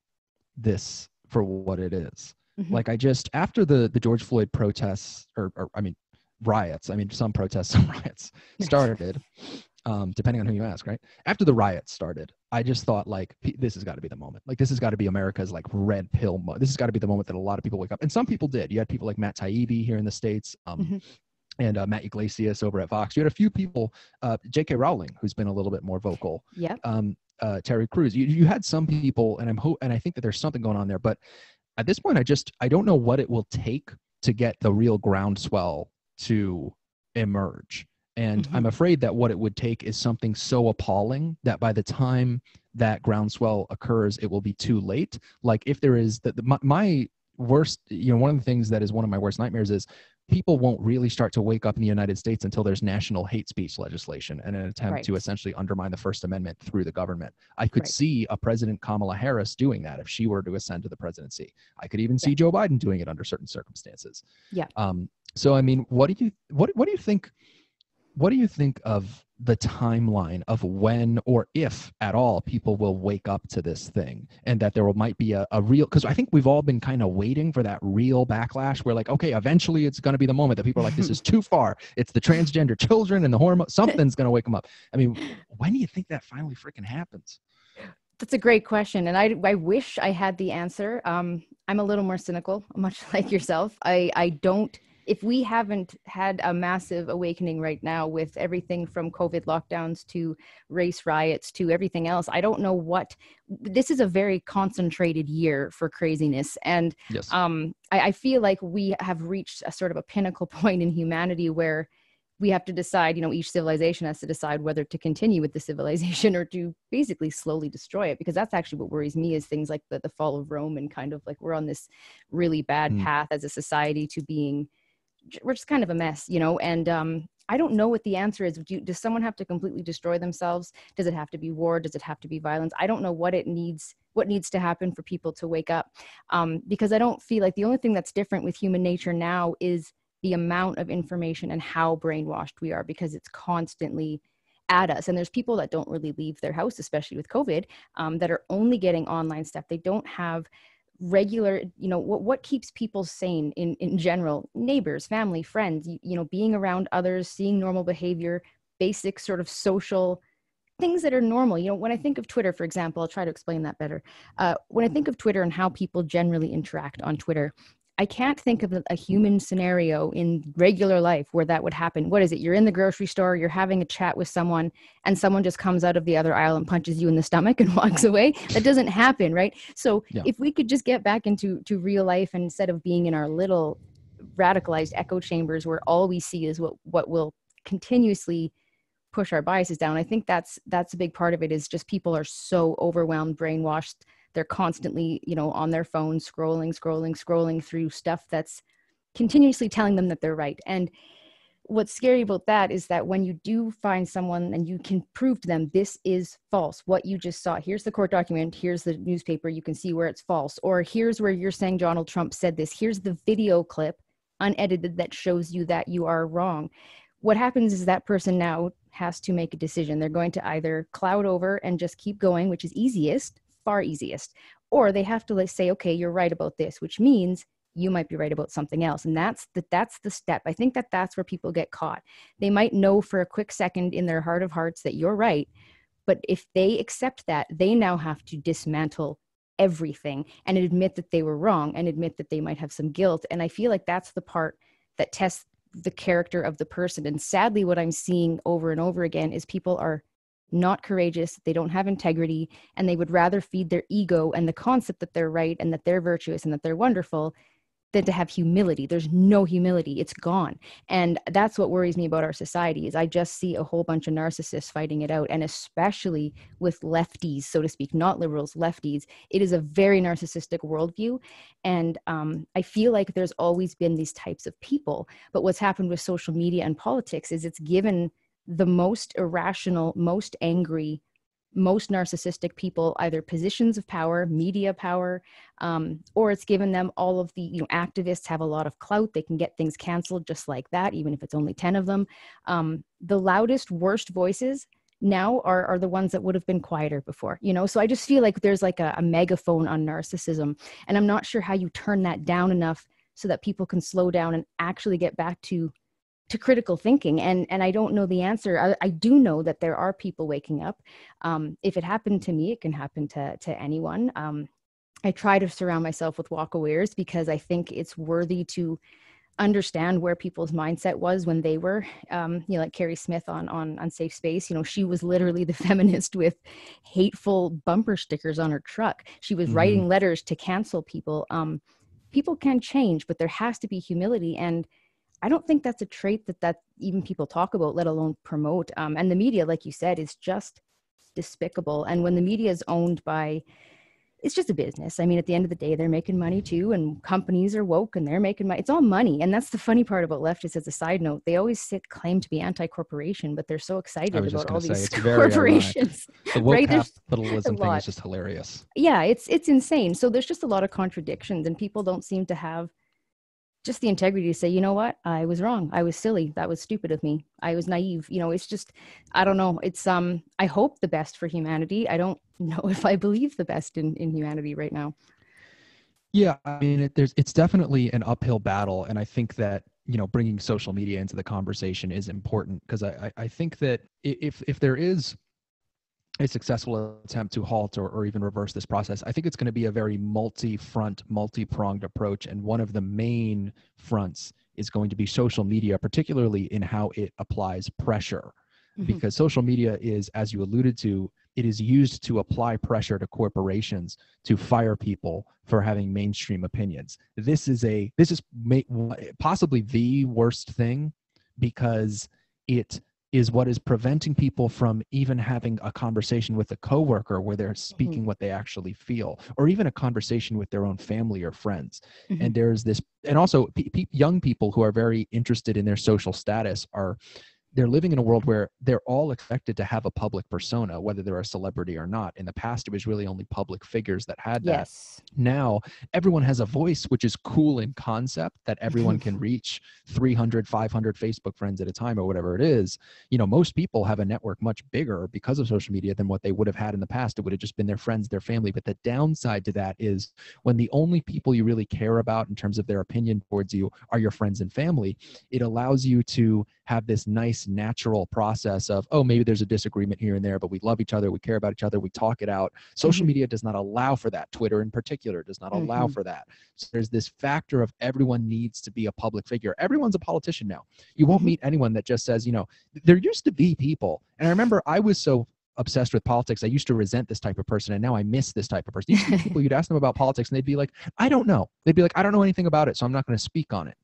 this for what it is? Like, I just, after the George Floyd protests, or I mean, riots, I mean, some protests, some riots started, depending on who you ask, right? After the riots started, I just thought, like, this has got to be the moment. Like, this has got to be America's, like, red pill this has got to be the moment that a lot of people wake up. And some people did. You had people like Matt Taibbi here in the States, and Matt Iglesias over at Vox. You had a few people, J.K. Rowling, who's been a little bit more vocal. Terry Crews. You had some people, and I think that there's something going on there. But at this point, I don't know what it will take to get the real groundswell to emerge. And I'm afraid that what it would take is something so appalling that by the time that groundswell occurs, it will be too late. Like, if there is my worst, you know, one of the things that is one of my worst nightmares is people won't really start to wake up in the United States until there's national hate speech legislation and an attempt to essentially undermine the First Amendment through the government. I could see a President Kamala Harris doing that if she were to ascend to the presidency. I could even see Joe Biden doing it under certain circumstances. So, I mean, what do you think? What do you think of the timeline of when or if at all people will wake up to this thing, and that there might be a real, because I think we've all been kind of waiting for that real backlash where, like, okay, eventually it's going to be the moment that people are like, this is too far. It's the transgender children and the hormone, something's going to wake them up. I mean, when do you think that finally freaking happens? That's a great question. And I wish I had the answer. I'm a little more cynical, much like yourself. I don't, if we haven't had a massive awakening right now with everything from COVID lockdowns to race riots to everything else, I don't know what, this is a very concentrated year for craziness. And I feel like we have reached a sort of a pinnacle point in humanity where we have to decide, you know, each civilization has to decide whether to continue with the civilization or to basically slowly destroy it. Because that's actually what worries me, is things like the fall of Rome, and kind of like we're on this really bad path as a society to being, we're just kind of a mess, you know. And I don't know what the answer is. Does someone have to completely destroy themselves? Does it have to be war? Does it have to be violence? I don't know what needs to happen for people to wake up. Because I don't feel like the only thing that's different with human nature now is the amount of information and how brainwashed we are, because it's constantly at us. And there's people that don't really leave their house, especially with COVID, that are only getting online stuff. They don't have regular, you know, what keeps people sane in general: neighbors, family, friends, you know, being around others, seeing normal behavior, basic sort of social things that are normal. You know, when I think of Twitter, for example, I'll try to explain that better. When I think of Twitter and how people generally interact on Twitter, I can't think of a human scenario in regular life where that would happen. What is it? You're in the grocery store, you're having a chat with someone, and someone just comes out of the other aisle and punches you in the stomach and walks away. That doesn't happen, right? So if we could just get back into real life, and instead of being in our little radicalized echo chambers where all we see is what will continuously push our biases down, I think that's a big part of it, is just people are so overwhelmed, brainwashed. They're constantly, you know, on their phone, scrolling through stuff that's continuously telling them that they're right. And what's scary about that is that when you do find someone and you can prove to them this is false, what you just saw, here's the court document, here's the newspaper, you can see where it's false, or here's where you're saying Donald Trump said this, here's the video clip unedited that shows you that you are wrong. What happens is that person now has to make a decision. They're going to either cloud over and just keep going, which is easiest, far easiest, or they have to say, okay, you're right about this, which means you might be right about something else. And that's the step. I think that that's where people get caught. They might know for a quick second in their heart of hearts that you're right, but if they accept that, they now have to dismantle everything and admit that they were wrong and admit that they might have some guilt. And I feel like that's the part that tests the character of the person. And sadly, what I'm seeing over and over again is people are not courageous, they don't have integrity, and they would rather feed their ego and the concept that they're right and that they're virtuous and that they're wonderful than to have humility. There's no humility. It's gone. And that's what worries me about our society is I just see a whole bunch of narcissists fighting it out. And especially with lefties, so to speak, not liberals, lefties, it is a very narcissistic worldview. And I feel like there's always been these types of people. But what's happened with social media and politics is it's given the most irrational, most angry, most narcissistic people either positions of power, media power, or it's given them all of the, activists have a lot of clout. They can get things canceled just like that, even if it's only 10 of them. The loudest, worst voices now are the ones that would have been quieter before, So I just feel like there's like a megaphone on narcissism, and I'm not sure how you turn that down enough so that people can slow down and actually get back to critical thinking. And I don't know the answer. I do know that there are people waking up. If it happened to me, it can happen to anyone. I try to surround myself with walk-awayers because I think it's worthy to understand where people's mindset was when they were, like Carrie Smith on Safe Space. She was literally the feminist with hateful bumper stickers on her truck. She was writing letters to cancel people. People can change, but there has to be humility. And I don't think that's a trait that even people talk about, let alone promote. And the media, like you said, is just despicable. And when the media is owned by, it's just a business. I mean, at the end of the day, they're making money too, and companies are woke and they're making money. It's all money. And that's the funny part about leftists as a side note. They always claim to be anti-corporation, but they're so excited about all these corporations. The woke right? capitalism thing is just hilarious. Yeah, it's insane. So there's just a lot of contradictions, and people don't seem to have just the integrity to say, you know what, I was wrong. I was silly. That was stupid of me. I was naive. It's just, I don't know. It's, I hope the best for humanity. I don't know if I believe the best in humanity right now. Yeah. I mean, it's definitely an uphill battle. And I think that, bringing social media into the conversation is important because I think that if there is a successful attempt to halt or even reverse this process, I think it's going to be a very multi-front, multi-pronged approach. And one of the main fronts is going to be social media, particularly in how it applies pressure. Because social media is, as you alluded to, it is used to apply pressure to corporations to fire people for having mainstream opinions. This is possibly the worst thing because it is what is preventing people from even having a conversation with a coworker where they're speaking what they actually feel, or even a conversation with their own family or friends. And there's this, and also young people who are very interested in their social status they're living in a world where they're all expected to have a public persona, whether they're a celebrity or not. In the past, it was really only public figures that had that. Yes. Now, everyone has a voice, which is cool in concept, that everyone can reach 300, 500 Facebook friends at a time or whatever it is. Most people have a network much bigger because of social media than what they would have had in the past. It would have just been their friends, their family. But the downside to that is when the only people you really care about in terms of their opinion towards you are your friends and family, it allows you to have this nice natural process of, oh, maybe there's a disagreement here and there, but we love each other, we care about each other, we talk it out. Social media does not allow for that. Twitter in particular does not allow for that. So there's this factor of everyone needs to be a public figure. Everyone's a politician now. You won't meet anyone that just says, there used to be people. And I remember I was so obsessed with politics. I used to resent this type of person, and now I miss this type of person. You used to be people, you'd ask them about politics and they'd be like, I don't know. They'd be like, I don't know anything about it, so I'm not going to speak on it.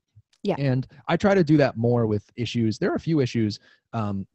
Yeah. And I try to do that more with issues. There are a few issues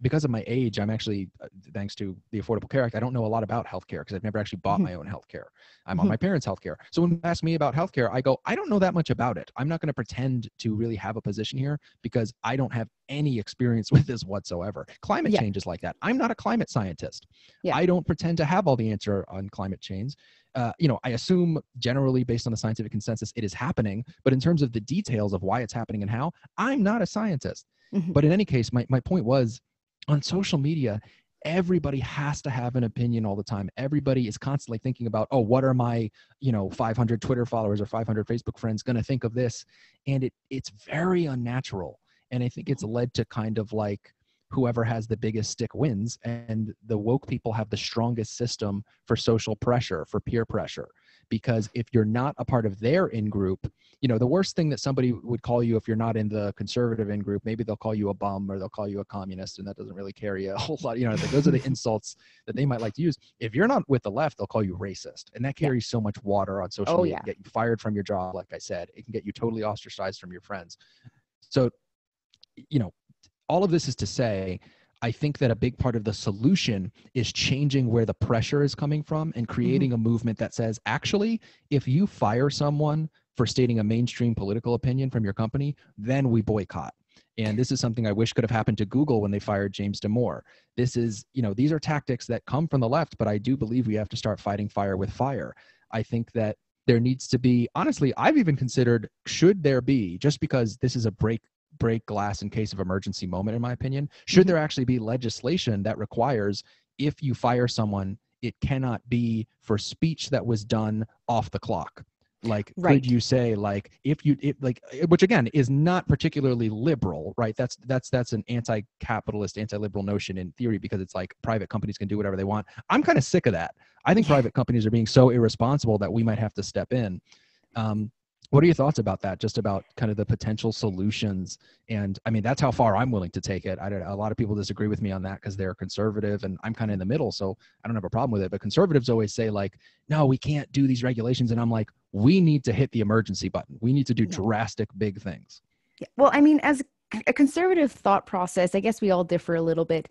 because of my age, I'm actually, thanks to the Affordable Care Act, I don't know a lot about healthcare because I've never actually bought my own healthcare. I'm on my parents' healthcare. So when you ask me about healthcare, I go, I don't know that much about it. I'm not going to pretend to really have a position here because I don't have any experience with this whatsoever. Climate Yeah. change is like that. I'm not a climate scientist. Yeah. I don't pretend to have all the answer on climate change. I assume generally based on the scientific consensus, it is happening. But in terms of the details of why it's happening and how, I'm not a scientist. Mhm. But in any case, my point was, on social media, everybody has to have an opinion all the time. Everybody is constantly thinking about, oh, what are my 500 Twitter followers or 500 Facebook friends going to think of this? And it's very unnatural. And I think it's led to kind of like whoever has the biggest stick wins, and the woke people have the strongest system for social pressure, for peer pressure. Because if you're not a part of their in-group, the worst thing that somebody would call you if you're not in the conservative in-group, maybe they'll call you a bum or they'll call you a communist, and that doesn't really carry a whole lot. Those are the insults that they might like to use. If you're not with the left, they'll call you racist. And that Yeah. carries so much water on social Oh, media. yeah. It can get you fired from your job, like I said. It can get you totally ostracized from your friends. So, all of this is to say, I think that a big part of the solution is changing where the pressure is coming from and creating a movement that says, actually, if you fire someone for stating a mainstream political opinion from your company, then we boycott. And this is something I wish could have happened to Google when they fired James Damore. This is, these are tactics that come from the left, but I do believe we have to start fighting fire with fire. I think that there needs to be, honestly, I've even considered, should there be, just because this is a break glass in case of emergency moment, in my opinion, should there actually be legislation that requires, if you fire someone, it cannot be for speech that was done off the clock. Like, Right. could you say, like, which again is not particularly liberal, right? That's an anti-capitalist, anti-liberal notion in theory, because it's like private companies can do whatever they want. I'm kind of sick of that. I think private companies are being so irresponsible that we might have to step in. What are your thoughts about that? Just about kind of the potential solutions. And I mean, that's how far I'm willing to take it. A lot of people disagree with me on that because they're conservative, and I'm kind of in the middle. So I don't have a problem with it. But conservatives always say, like, no, we can't do these regulations. And I'm like, we need to hit the emergency button. We need to do drastic, big things. Yeah. Well, I mean, as a conservative thought process, I guess we all differ a little bit.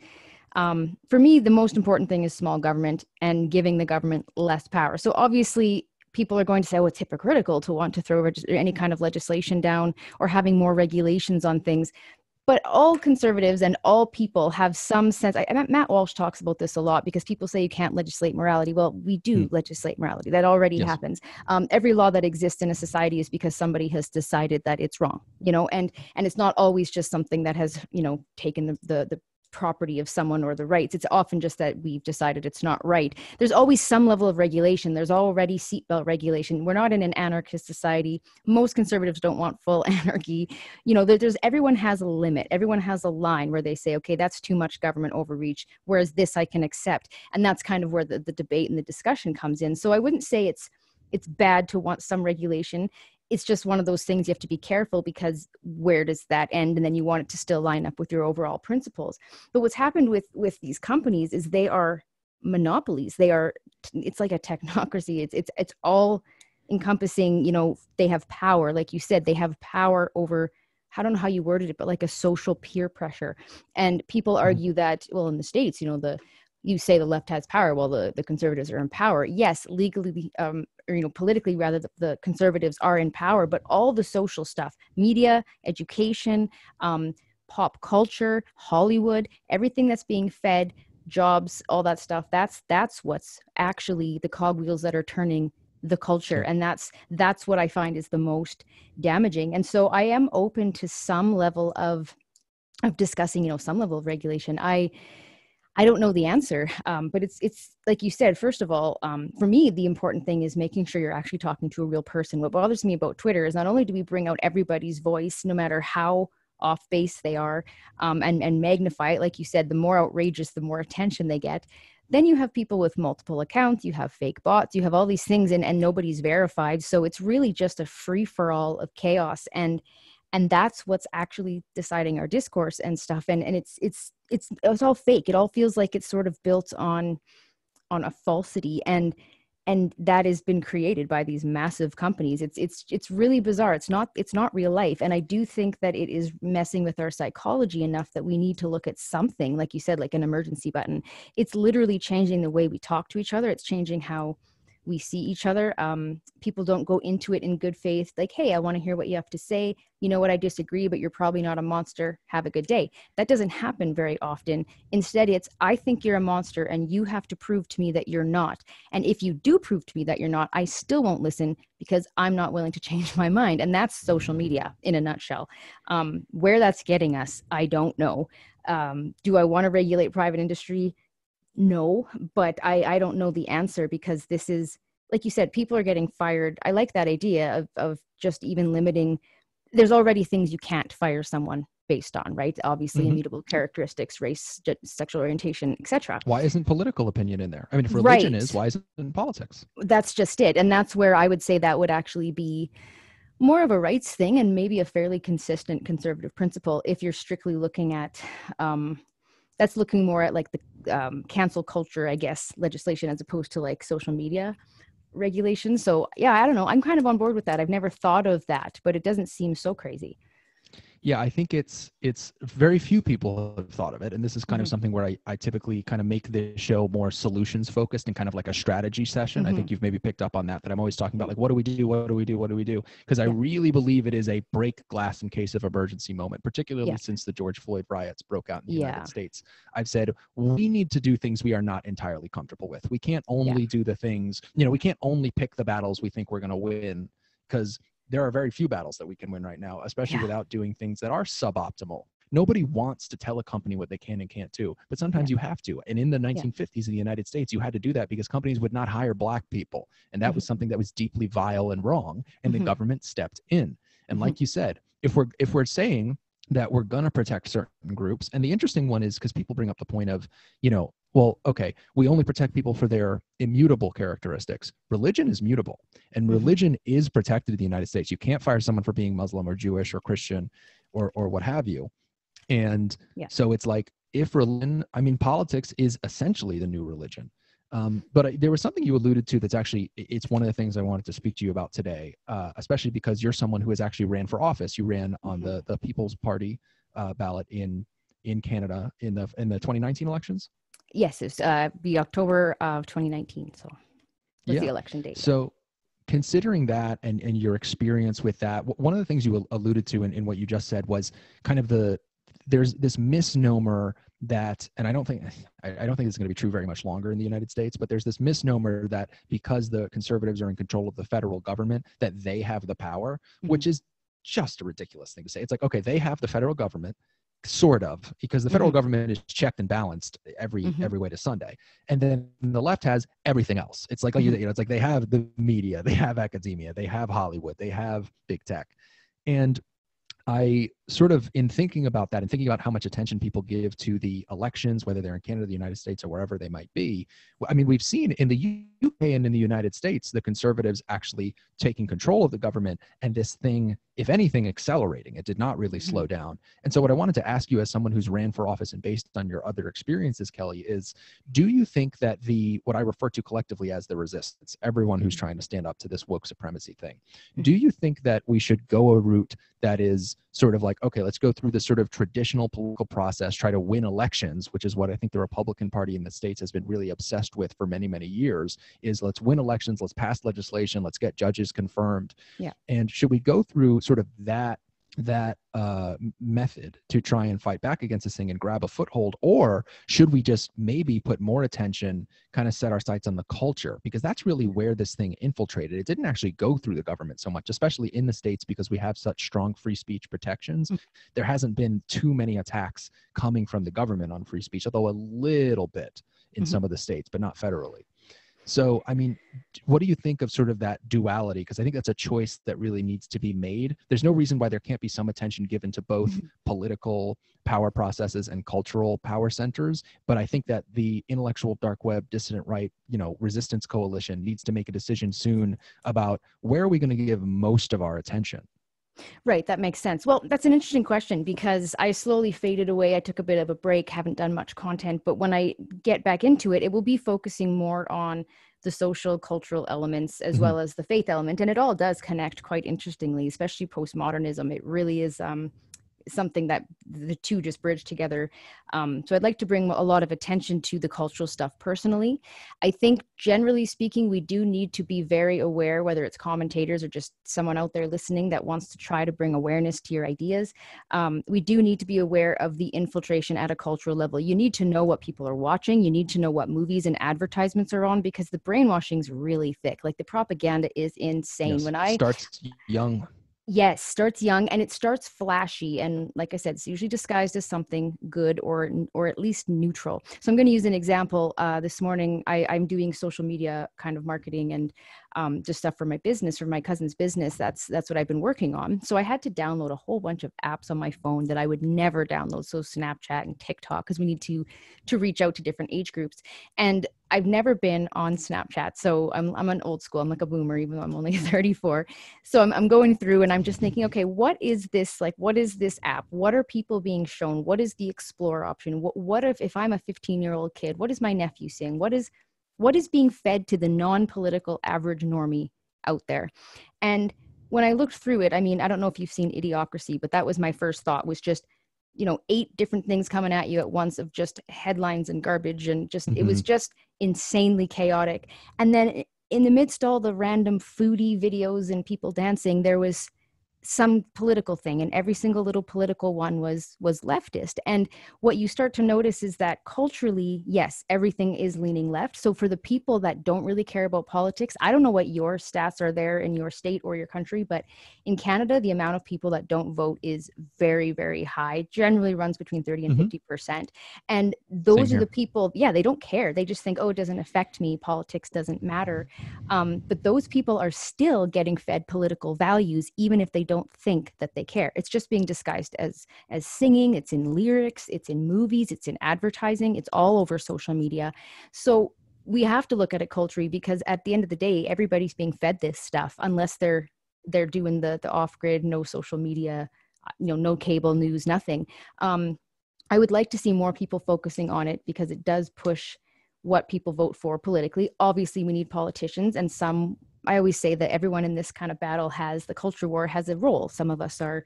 For me, the most important thing is small government and giving the government less power. So obviously, people are going to say, oh, it's hypocritical to want to throw any kind of legislation down or having more regulations on things. But all conservatives and all people have some sense. Matt Walsh talks about this a lot, because people say you can't legislate morality. Well, we do legislate morality. That already happens. Every law that exists in a society is because somebody has decided that it's wrong, and it's not always just something that has, taken the property of someone or the rights. It's often just that we've decided it's not right. There's always some level of regulation. There's already seatbelt regulation. We're not in an anarchist society. Most conservatives don't want full anarchy. Everyone has a limit. Everyone has a line where they say, okay, that's too much government overreach, whereas this I can accept. And that's kind of where the debate and the discussion comes in. So I wouldn't say it's bad to want some regulation. It's just one of those things you have to be careful, because where does that end? And then you want it to still line up with your overall principles. But what's happened with these companies is they are monopolies. It's like a technocracy. It's all encompassing. They have power. Like you said, they have power over, I don't know how you worded it, but like a social peer pressure. And people argue that, well, in the States, you say the left has power while the conservatives are in power. Yes, legally, or politically rather, the conservatives are in power, but all the social stuff, media, education, pop culture, Hollywood, everything that's being fed, jobs, all that stuff, that's what's actually the cogwheels that are turning the culture. And that's what I find is the most damaging. And so I am open to some level of discussing, some level of regulation. I don't know the answer, but it's like you said, first of all, for me, the important thing is making sure you're actually talking to a real person. What bothers me about Twitter is not only do we bring out everybody's voice, no matter how off base they are, and magnify it. Like you said, the more outrageous, the more attention they get. Then you have people with multiple accounts, you have fake bots, you have all these things, and nobody's verified. So it's really just a free for all of chaos. And that's what's actually deciding our discourse and stuff. And it's all fake. It all feels like it's sort of built on a falsity. And And that has been created by these massive companies. It's really bizarre. It's not real life. And I do think that it is messing with our psychology enough that we need to look at something, like you said, like an emergency button. It's literally changing the way we talk to each other. It's changing how we see each other. People don't go into it in good faith, like, hey, I want to hear what you have to say. You know what, I disagree, but you're probably not a monster. Have a good day. That doesn't happen very often. Instead, it's, I think you're a monster and you have to prove to me that you're not. And if you do prove to me that you're not, I still won't listen because I'm not willing to change my mind. And that's social media in a nutshell. Where that's getting us, I don't know. Do I want to regulate private industry? No, but I don't know the answer, because this is, like you said, people are getting fired. I like that idea of just even limiting. There's already things you can't fire someone based on, right? Obviously, immutable characteristics, race, sexual orientation, etc. Why isn't political opinion in there? I mean, if religion Right. is, why isn't it in politics? That's just it. And that's where I would say that would actually be more of a rights thing, and maybe a fairly consistent conservative principle if you're strictly looking at that's looking more at like the cancel culture, I guess, legislation, as opposed to like social media regulations. So yeah, I don't know. I'm kind of on board with that. I've never thought of that, but it doesn't seem so crazy. Yeah, I think it's very few people have thought of it, and this is kind of something where I typically kind of make the show more solutions focused and kind of like a strategy session. I think you've maybe picked up on that I'm always talking about, like, what do we do, what do we do, what do we do, because I really believe it is a break glass in case of emergency moment, particularly since the George Floyd riots broke out in the United States. I've said we need to do things we are not entirely comfortable with. We can't only do the things, we can't only pick the battles we think we're going to win, because there are very few battles that we can win right now, especially without doing things that are suboptimal. Nobody wants to tell a company what they can and can't do, but sometimes you have to. And in the 1950s in the United States, you had to do that because companies would not hire Black people. And that was something that was deeply vile and wrong. And the government stepped in. And like you said, if we're saying that we're going to protect certain groups, and the interesting one is, because people bring up the point of, well, okay, we only protect people for their immutable characteristics. Religion is mutable, and religion is protected in the United States. You can't fire someone for being Muslim or Jewish or Christian or what have you. And so it's like, if religion, I mean, politics is essentially the new religion. But there was something you alluded to that's actually, it's one of the things I wanted to speak to you about today, especially because you're someone who has actually ran for office. You ran on the People's Party ballot in Canada in the 2019 elections. Yes, it's be October of 2019. So was the election date. So considering that and your experience with that, one of the things you alluded to in what you just said was kind of there's this misnomer that, and I don't think it's going to be true very much longer in the United States, but there's this misnomer that because the conservatives are in control of the federal government, that they have the power, which is just a ridiculous thing to say. It's like, okay, they have the federal government, sort of, because the federal government is checked and balanced every way to Sunday, and then the left has everything else. It's like, it's like they have the media, they have academia, they have Hollywood, they have big tech. And I sort of, in thinking about that and thinking about how much attention people give to the elections, whether they're in Canada, the United States, or wherever they might be, I mean, we've seen in the UK and in the United States, the conservatives actually taking control of the government, and this thing, if anything, accelerating. It did not really slow down. And so what I wanted to ask you, as someone who's ran for office and based on your other experiences, Kelly, is, do you think that what I refer to collectively as the resistance, everyone who's trying to stand up to this woke supremacy thing, do you think that we should go a route that is sort of like, okay, let's go through this sort of traditional political process, try to win elections, which is what I think the Republican Party in the States has been really obsessed with for many, many years, is let's win elections, let's pass legislation, let's get judges confirmed. Yeah. And should we go through sort of that method to try and fight back against this thing and grab a foothold? Or should we just maybe put more attention, kind of set our sights on the culture? Because that's really where this thing infiltrated. It didn't actually go through the government so much, especially in the States, because we have such strong free speech protections. There hasn't been too many attacks coming from the government on free speech, although a little bit in some of the states, but not federally. So, I mean, what do you think of sort of that duality? Because I think that's a choice that really needs to be made. There's no reason why there can't be some attention given to both political power processes and cultural power centers. But I think that the intellectual dark web, dissident right, resistance coalition needs to make a decision soon about where are we going to give most of our attention. Right. That makes sense. Well, that's an interesting question, because I slowly faded away. I took a bit of a break, haven't done much content, but when I get back into it, it will be focusing more on the social, cultural elements, as Hmm. well as the faith element. And it all does connect quite interestingly, especially postmodernism. It really is something that the two just bridge together. So I'd like to bring a lot of attention to the cultural stuff personally. I think generally speaking, we do need to be very aware, whether it's commentators or just someone out there listening that wants to try to bring awareness to your ideas. We do need to be aware of the infiltration at a cultural level. You need to know what people are watching. You need to know what movies and advertisements are on, because the brainwashing is really thick. Like the propaganda is insane. Yes, When I starts young. Yes, starts young and it starts flashy. And like I said, it's usually disguised as something good or at least neutral. So I'm going to use an example. This morning, I'm doing social media kind of marketing and just stuff for my business, for my cousin's business. That's what I've been working on. So I had to download a whole bunch of apps on my phone that I would never download. So Snapchat and TikTok, because we need to reach out to different age groups. And I've never been on Snapchat. So I'm an old school. I'm like a boomer, even though I'm only 34. So I'm going through and I'm just thinking, okay, what is this? Like, what is this app? What are people being shown? What is the explore option? What if I'm a 15-year-old kid, what is my nephew seeing? What is being fed to the non-political average normie out there? And when I looked through it, I mean, I don't know if you've seen Idiocracy, but that was my first thought, was just, 8 different things coming at you at once of just headlines and garbage. And just, it Hmm. was just insanely chaotic. And then in the midst of all the random foodie videos and people dancing, there was some political thing, and every single little political one was leftist. And what you start to notice is that culturally, yes, everything is leaning left. So for the people that don't really care about politics, I don't know what your stats are there in your state or your country, but in Canada, the amount of people that don't vote is very, very high, generally runs between 30 and Hmm. 50%. And Same those are the here. people, yeah, they don't care. They just think, oh, it doesn't affect me, politics doesn't matter. But those people are still getting fed political values, even if they don't think that they care. It's just being disguised as singing. It's in lyrics. It's in movies. It's in advertising. It's all over social media. So we have to look at it culturally, because at the end of the day, everybody's being fed this stuff, unless they're doing the off grid, no social media, no cable news, nothing. I would like to see more people focusing on it, because it does push what people vote for politically. Obviously, we need politicians, and I always say that everyone in this kind of battle the culture war has a role. Some of us are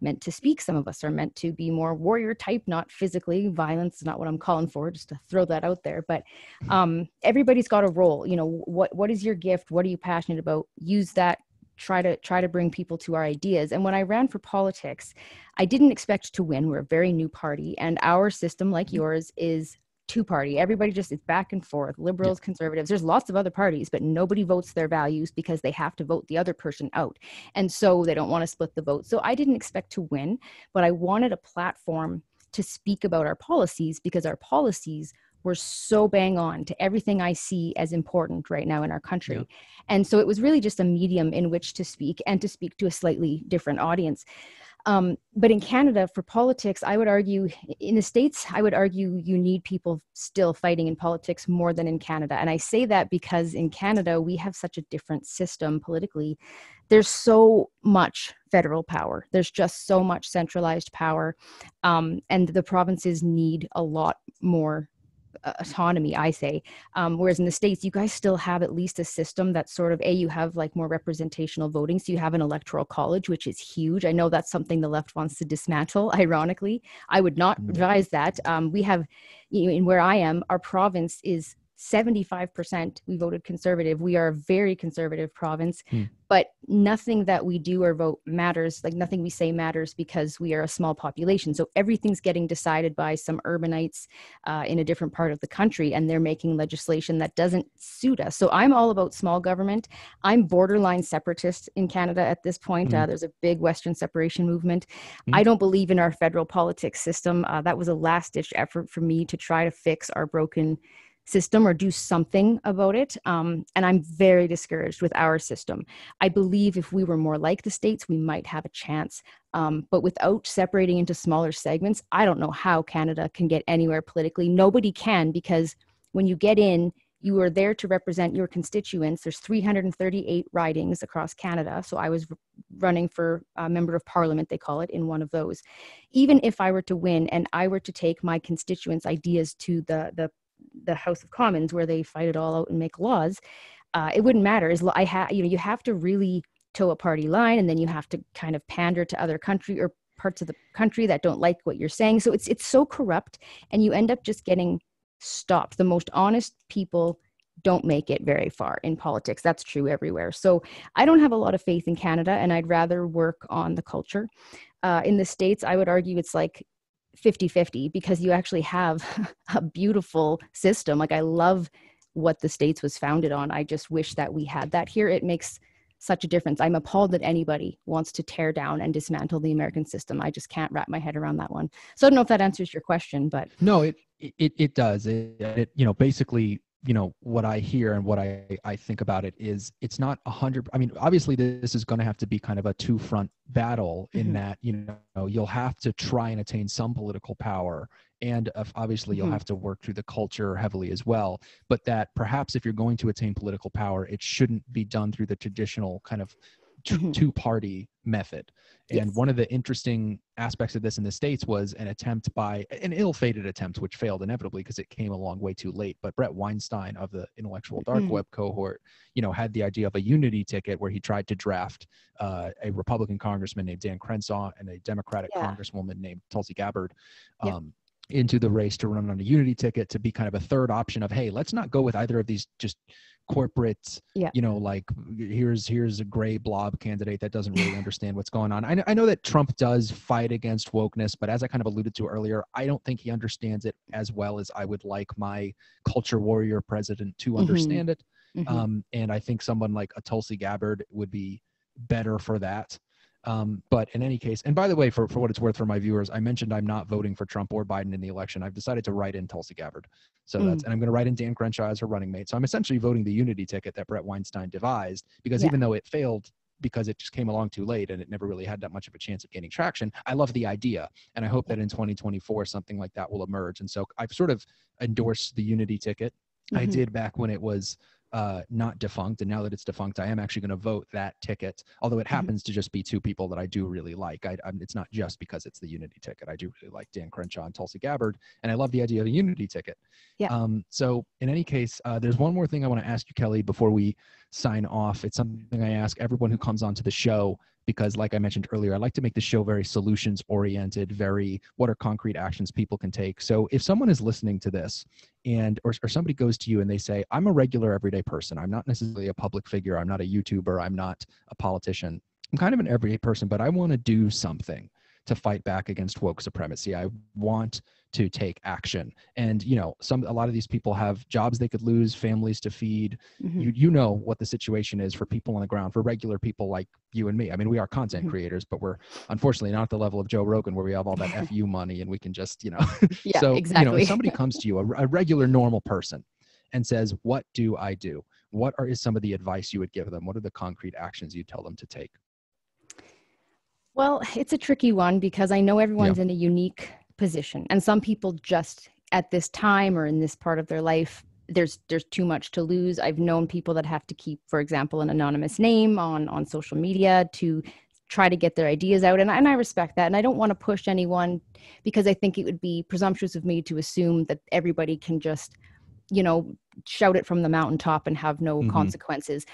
meant to speak. Some of us are meant to be more warrior type, not physically. Violence is not what I'm calling for, just to throw that out there. But everybody's got a role. What is your gift? What are you passionate about? Use that. Try to bring people to our ideas. And when I ran for politics, I didn't expect to win. We're a very new party, and our system, like yours, is two-party. Everybody just is back and forth, Yeah. liberals, conservatives. There's lots of other parties, but nobody votes their values, because they have to vote the other person out. And so they don't want to split the vote. So I didn't expect to win, but I wanted a platform to speak about our policies, because our policies were so bang on to everything I see as important right now in our Yeah. country. And so it was really just a medium in which to speak, and to speak to a slightly different audience. But in Canada, for politics, I would argue, in the States, I would argue you need people still fighting in politics more than in Canada. And I say that because in Canada, we have such a different system politically. There's so much federal power. There's just so much centralized power. And the provinces need a lot more autonomy, I say. Whereas in the States, you guys still have at least a system that's sort of, you have like more representational voting. So you have an electoral college, which is huge. I know that's something the left wants to dismantle, ironically. I would not Yeah. advise that. We have, in where I am, our province is 75%. We voted conservative. We are a very conservative province, Hmm. but nothing that we do or vote matters. Like nothing we say matters, because we are a small population. So everything's getting decided by some urbanites in a different part of the country, and they're making legislation that doesn't suit us. So I'm all about small government. I'm borderline separatist in Canada at this point. Hmm. There's a big Western separation movement. Hmm. I don't believe in our federal politics system. That was a last-ditch effort for me to try to fix our broken system or do something about it. And I'm very discouraged with our system. I believe if we were more like the States, we might have a chance. But without separating into smaller segments, I don't know how Canada can get anywhere politically. Nobody can, because when you get in, you are there to represent your constituents. There's 338 ridings across Canada. So I was running for a member of parliament, they call it, in one of those. Even if I were to win and I were to take my constituents' ideas to the the House of Commons where they fight it all out and make laws, it wouldn't matter. You have to really toe a party line, and then you have to kind of pander to other country or parts of the country that don't like what you're saying. So it's so corrupt, and you end up just getting stopped. The most honest people don't make it very far in politics. That's true everywhere. So I don't have a lot of faith in Canada, and I'd rather work on the culture. In the States, I would argue it's like 50-50, because you actually have a beautiful system. Like, I love what the States was founded on. I just wish that we had that here. It makes such a difference. I'm appalled that anybody wants to tear down and dismantle the American system. I just can't wrap my head around that one. So I don't know if that answers your question, but No, it does. Basically, what I hear and what I think about it is it's not 100. I mean, obviously this is going to have to be kind of a two-front battle in that, you'll have to try and attain some political power. And obviously you'll have to work through the culture heavily as well. But that perhaps if you're going to attain political power, it shouldn't be done through the traditional kind of two-party method. And one of the interesting aspects of this in the States was an ill-fated attempt, which failed inevitably because it came a long way too late. But Brett Weinstein of the intellectual dark web cohort, had the idea of a unity ticket where he tried to draft a Republican congressman named Dan Crenshaw and a Democratic congresswoman named Tulsi Gabbard into the race to run on a unity ticket, to be kind of a third option of, hey, let's not go with either of these just corporate, like here's a gray blob candidate that doesn't really understand what's going on. I know that Trump does fight against wokeness, but as I kind of alluded to earlier, I don't think he understands it as well as I would like my culture warrior president to understand it. And I think someone like a Tulsi Gabbard would be better for that. But in any case, and by the way, for what it's worth for my viewers, I mentioned I'm not voting for Trump or Biden in the election. I've decided to write in Tulsi Gabbard. So and I'm going to write in Dan Crenshaw as her running mate. So I'm essentially voting the unity ticket that Brett Weinstein devised, because even though it failed because it just came along too late and it never really had that much of a chance of gaining traction, I love the idea. And I hope that in 2024, something like that will emerge. And so I've sort of endorsed the unity ticket. I did back when it was not defunct, and now that it's defunct, I am actually going to vote that ticket, although it happens to just be two people that I do really like. It's not just because it's the unity ticket. I do really like Dan Crenshaw and Tulsi Gabbard, and I love the idea of a unity ticket. So in any case, there's one more thing I want to ask you, Kelly, before we sign off. It's something I ask everyone who comes onto the show, because like I mentioned earlier, I like to make the show very solutions oriented, very what are concrete actions people can take. So if someone is listening to this or somebody goes to you and they say, I'm a regular everyday person, I'm not necessarily a public figure, I'm not a YouTuber, I'm not a politician, I'm kind of an everyday person, but I want to do something to fight back against woke supremacy. I want to take action. And, a lot of these people have jobs they could lose, families to feed. You know what the situation is for people on the ground, for regular people like you and me. I mean, we are content creators, but we're unfortunately not at the level of Joe Rogan where we have all that FU money and we can just, so, exactly. If somebody comes to you, a regular normal person, and says, what do I do? What is some of the advice you would give them? What are the concrete actions you tell them to take? Well, it's a tricky one because I know everyone's in a unique position, and some people just at this time or in this part of their life, there's too much to lose. I've known people that have to keep, for example, an anonymous name on social media to try to get their ideas out. And I respect that. And I don't want to push anyone, because I think it would be presumptuous of me to assume that everybody can just, shout it from the mountaintop and have no consequences.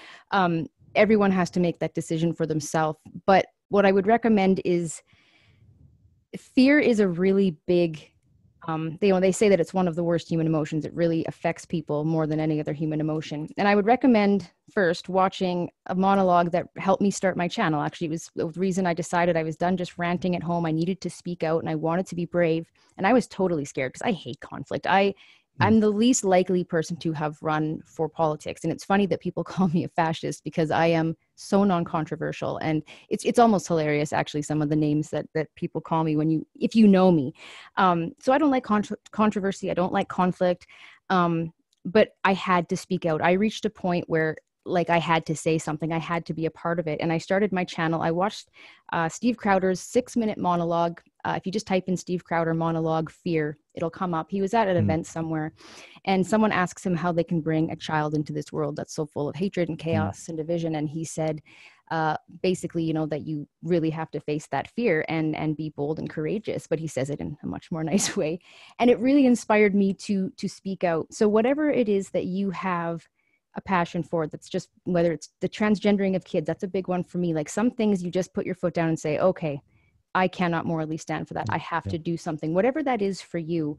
Everyone has to make that decision for themselves. But what I would recommend is, fear is a really big, they say that it's one of the worst human emotions. It really affects people more than any other human emotion. And I would recommend first watching a monologue that helped me start my channel. Actually, it was the reason I decided I was done just ranting at home. I needed to speak out and I wanted to be brave. And I was totally scared because I hate conflict. I'm the least likely person to have run for politics. And it's funny that people call me a fascist because I am so non-controversial. And it's almost hilarious, actually, some of the names that people call me if you know me. So I don't like controversy. I don't like conflict. But I had to speak out. I reached a point where I had to say something. I had to be a part of it. And I started my channel. I watched Steve Crowder's 6-minute monologue If you just type in Steve Crowder monologue fear, it'll come up. He was at an Mm. event somewhere, and someone asks him how they can bring a child into this world that's so full of hatred and chaos and division. And he said, basically, you know, that you really have to face that fear and be bold and courageous. But he says it in a much more nice way. And it really inspired me to speak out. So whatever it is that you have a passion for, that's just, whether it's the transgendering of kids, that's a big one for me. Like some things you just put your foot down and say, okay, I cannot morally stand for that. I have to do something, whatever that is for you.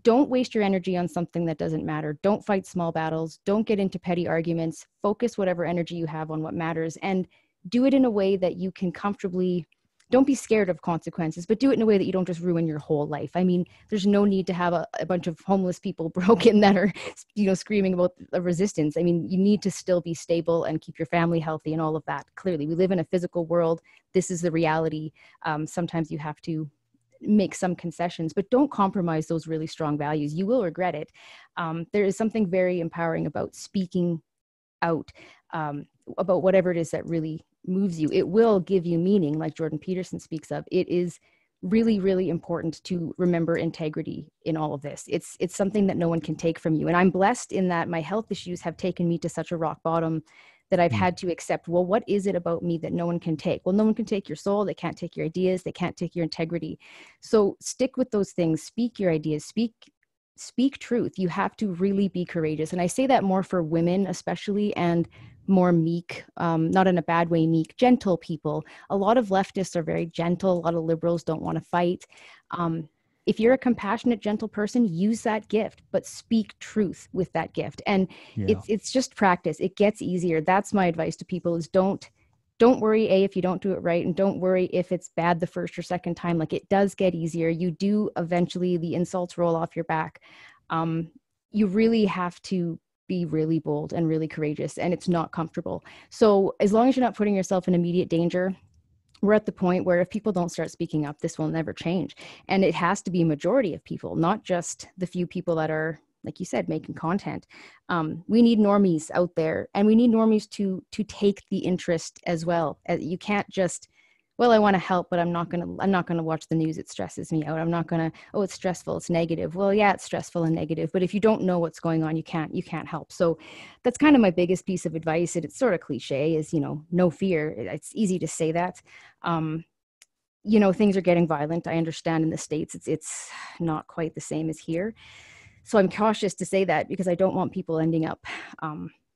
Don't waste your energy on something that doesn't matter. Don't fight small battles. Don't get into petty arguments. Focus whatever energy you have on what matters, and do it in a way that you can comfortably, don't be scared of consequences, but do it in a way that you don't just ruin your whole life. I mean, there's no need to have a bunch of homeless people broken that are, you know, screaming about the resistance. I mean, you need to still be stable and keep your family healthy and all of that. Clearly, we live in a physical world. This is the reality. Sometimes you have to make some concessions, but don't compromise those really strong values. You will regret it. There is something very empowering about speaking out about whatever it is that really moves you. It will give you meaning, like Jordan Peterson speaks of. It is really, really important to remember integrity in all of this. It's something that no one can take from you. And I'm blessed in that my health issues have taken me to such a rock bottom that I've had to accept, well, what is it about me that no one can take? Well, no one can take your soul. They can't take your ideas. They can't take your integrity. So stick with those things. Speak your ideas. Speak truth. You have to really be courageous. And I say that more for women, especially, and more meek, not in a bad way, meek, gentle people. A lot of leftists are very gentle. A lot of liberals don't want to fight. If you're a compassionate, gentle person, use that gift, but speak truth with that gift. And it's just practice. It gets easier. That's my advice to people: is don't worry, if you don't do it right, and don't worry if it's bad the first or second time. Like, it does get easier. You do eventually, the insults roll off your back. You really have to be really bold and really courageous, and it's not comfortable. So as long as you're not putting yourself in immediate danger, we're at the point where if people don't start speaking up, this will never change. And it has to be a majority of people, not just the few people that are, like you said, making content. We need normies out there, and we need normies to take the interest as well. You can't just, well, I want to help, but I'm not gonna watch the news. It stresses me out. I'm not gonna, oh, it's stressful, it's negative. Well, yeah, it's stressful and negative, but if you don't know what's going on, you can't help. So that's kind of my biggest piece of advice. And it's sort of cliche, is, you know, no fear. It's easy to say that. You know, things are getting violent. I understand in the States, it's not quite the same as here. So I'm cautious to say that, because I don't want people ending up,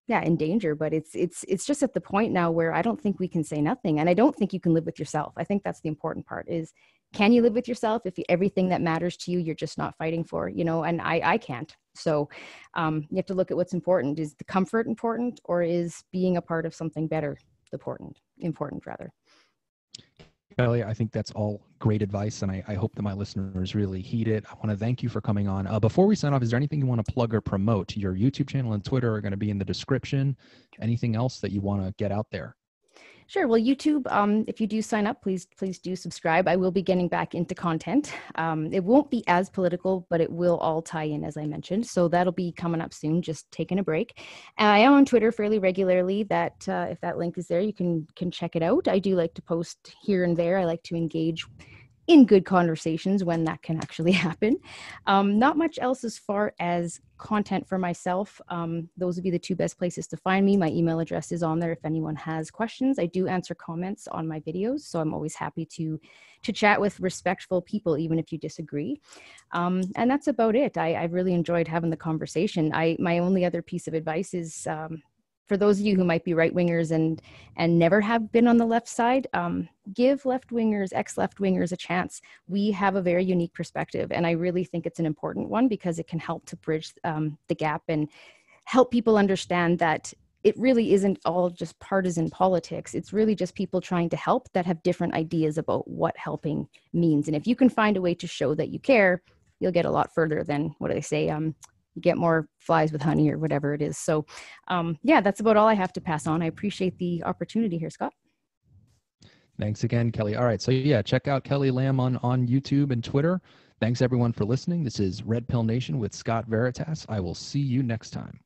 in danger. But it's just at the point now where I don't think we can say nothing, and I don't think you can live with yourself. I think that's the important part: is, can you live with yourself if everything that matters to you, you're just not fighting for, you know? And I can't. So you have to look at what's important. Is the comfort important, or is being a part of something better important rather? Kelly, I think that's all great advice, and I hope that my listeners really heed it. I want to thank you for coming on. Before we sign off, is there anything you want to plug or promote? Your YouTube channel and Twitter are going to be in the description. Anything else that you want to get out there? Sure. Well, YouTube, if you do sign up, please do subscribe. I will be getting back into content. It won't be as political, but it will all tie in, as I mentioned. So that'll be coming up soon, just taking a break. I am on Twitter fairly regularly. That if that link is there, you can check it out. I do like to post here and there. I like to engage in good conversations when that can actually happen. Not much else as far as content for myself. Those would be the two best places to find me. My email address is on there if anyone has questions. I do answer comments on my videos, so I'm always happy to chat with respectful people, even if you disagree. And that's about it. I've really enjoyed having the conversation. My only other piece of advice is, for those of you who might be right-wingers and never have been on the left side, give left-wingers, ex-left-wingers a chance. We have a very unique perspective, and I really think it's an important one, because it can help to bridge the gap and help people understand that it really isn't all just partisan politics. It's really just people trying to help that have different ideas about what helping means. And if you can find a way to show that you care, you'll get a lot further than, what do they say, you get more flies with honey, or whatever it is. So that's about all I have to pass on. I appreciate the opportunity here, Scott. Thanks again, Kelly. All right. So check out Kelly Lamb on YouTube and Twitter. Thanks everyone for listening. This is Red Pill Nation with Scott Veritas. I will see you next time.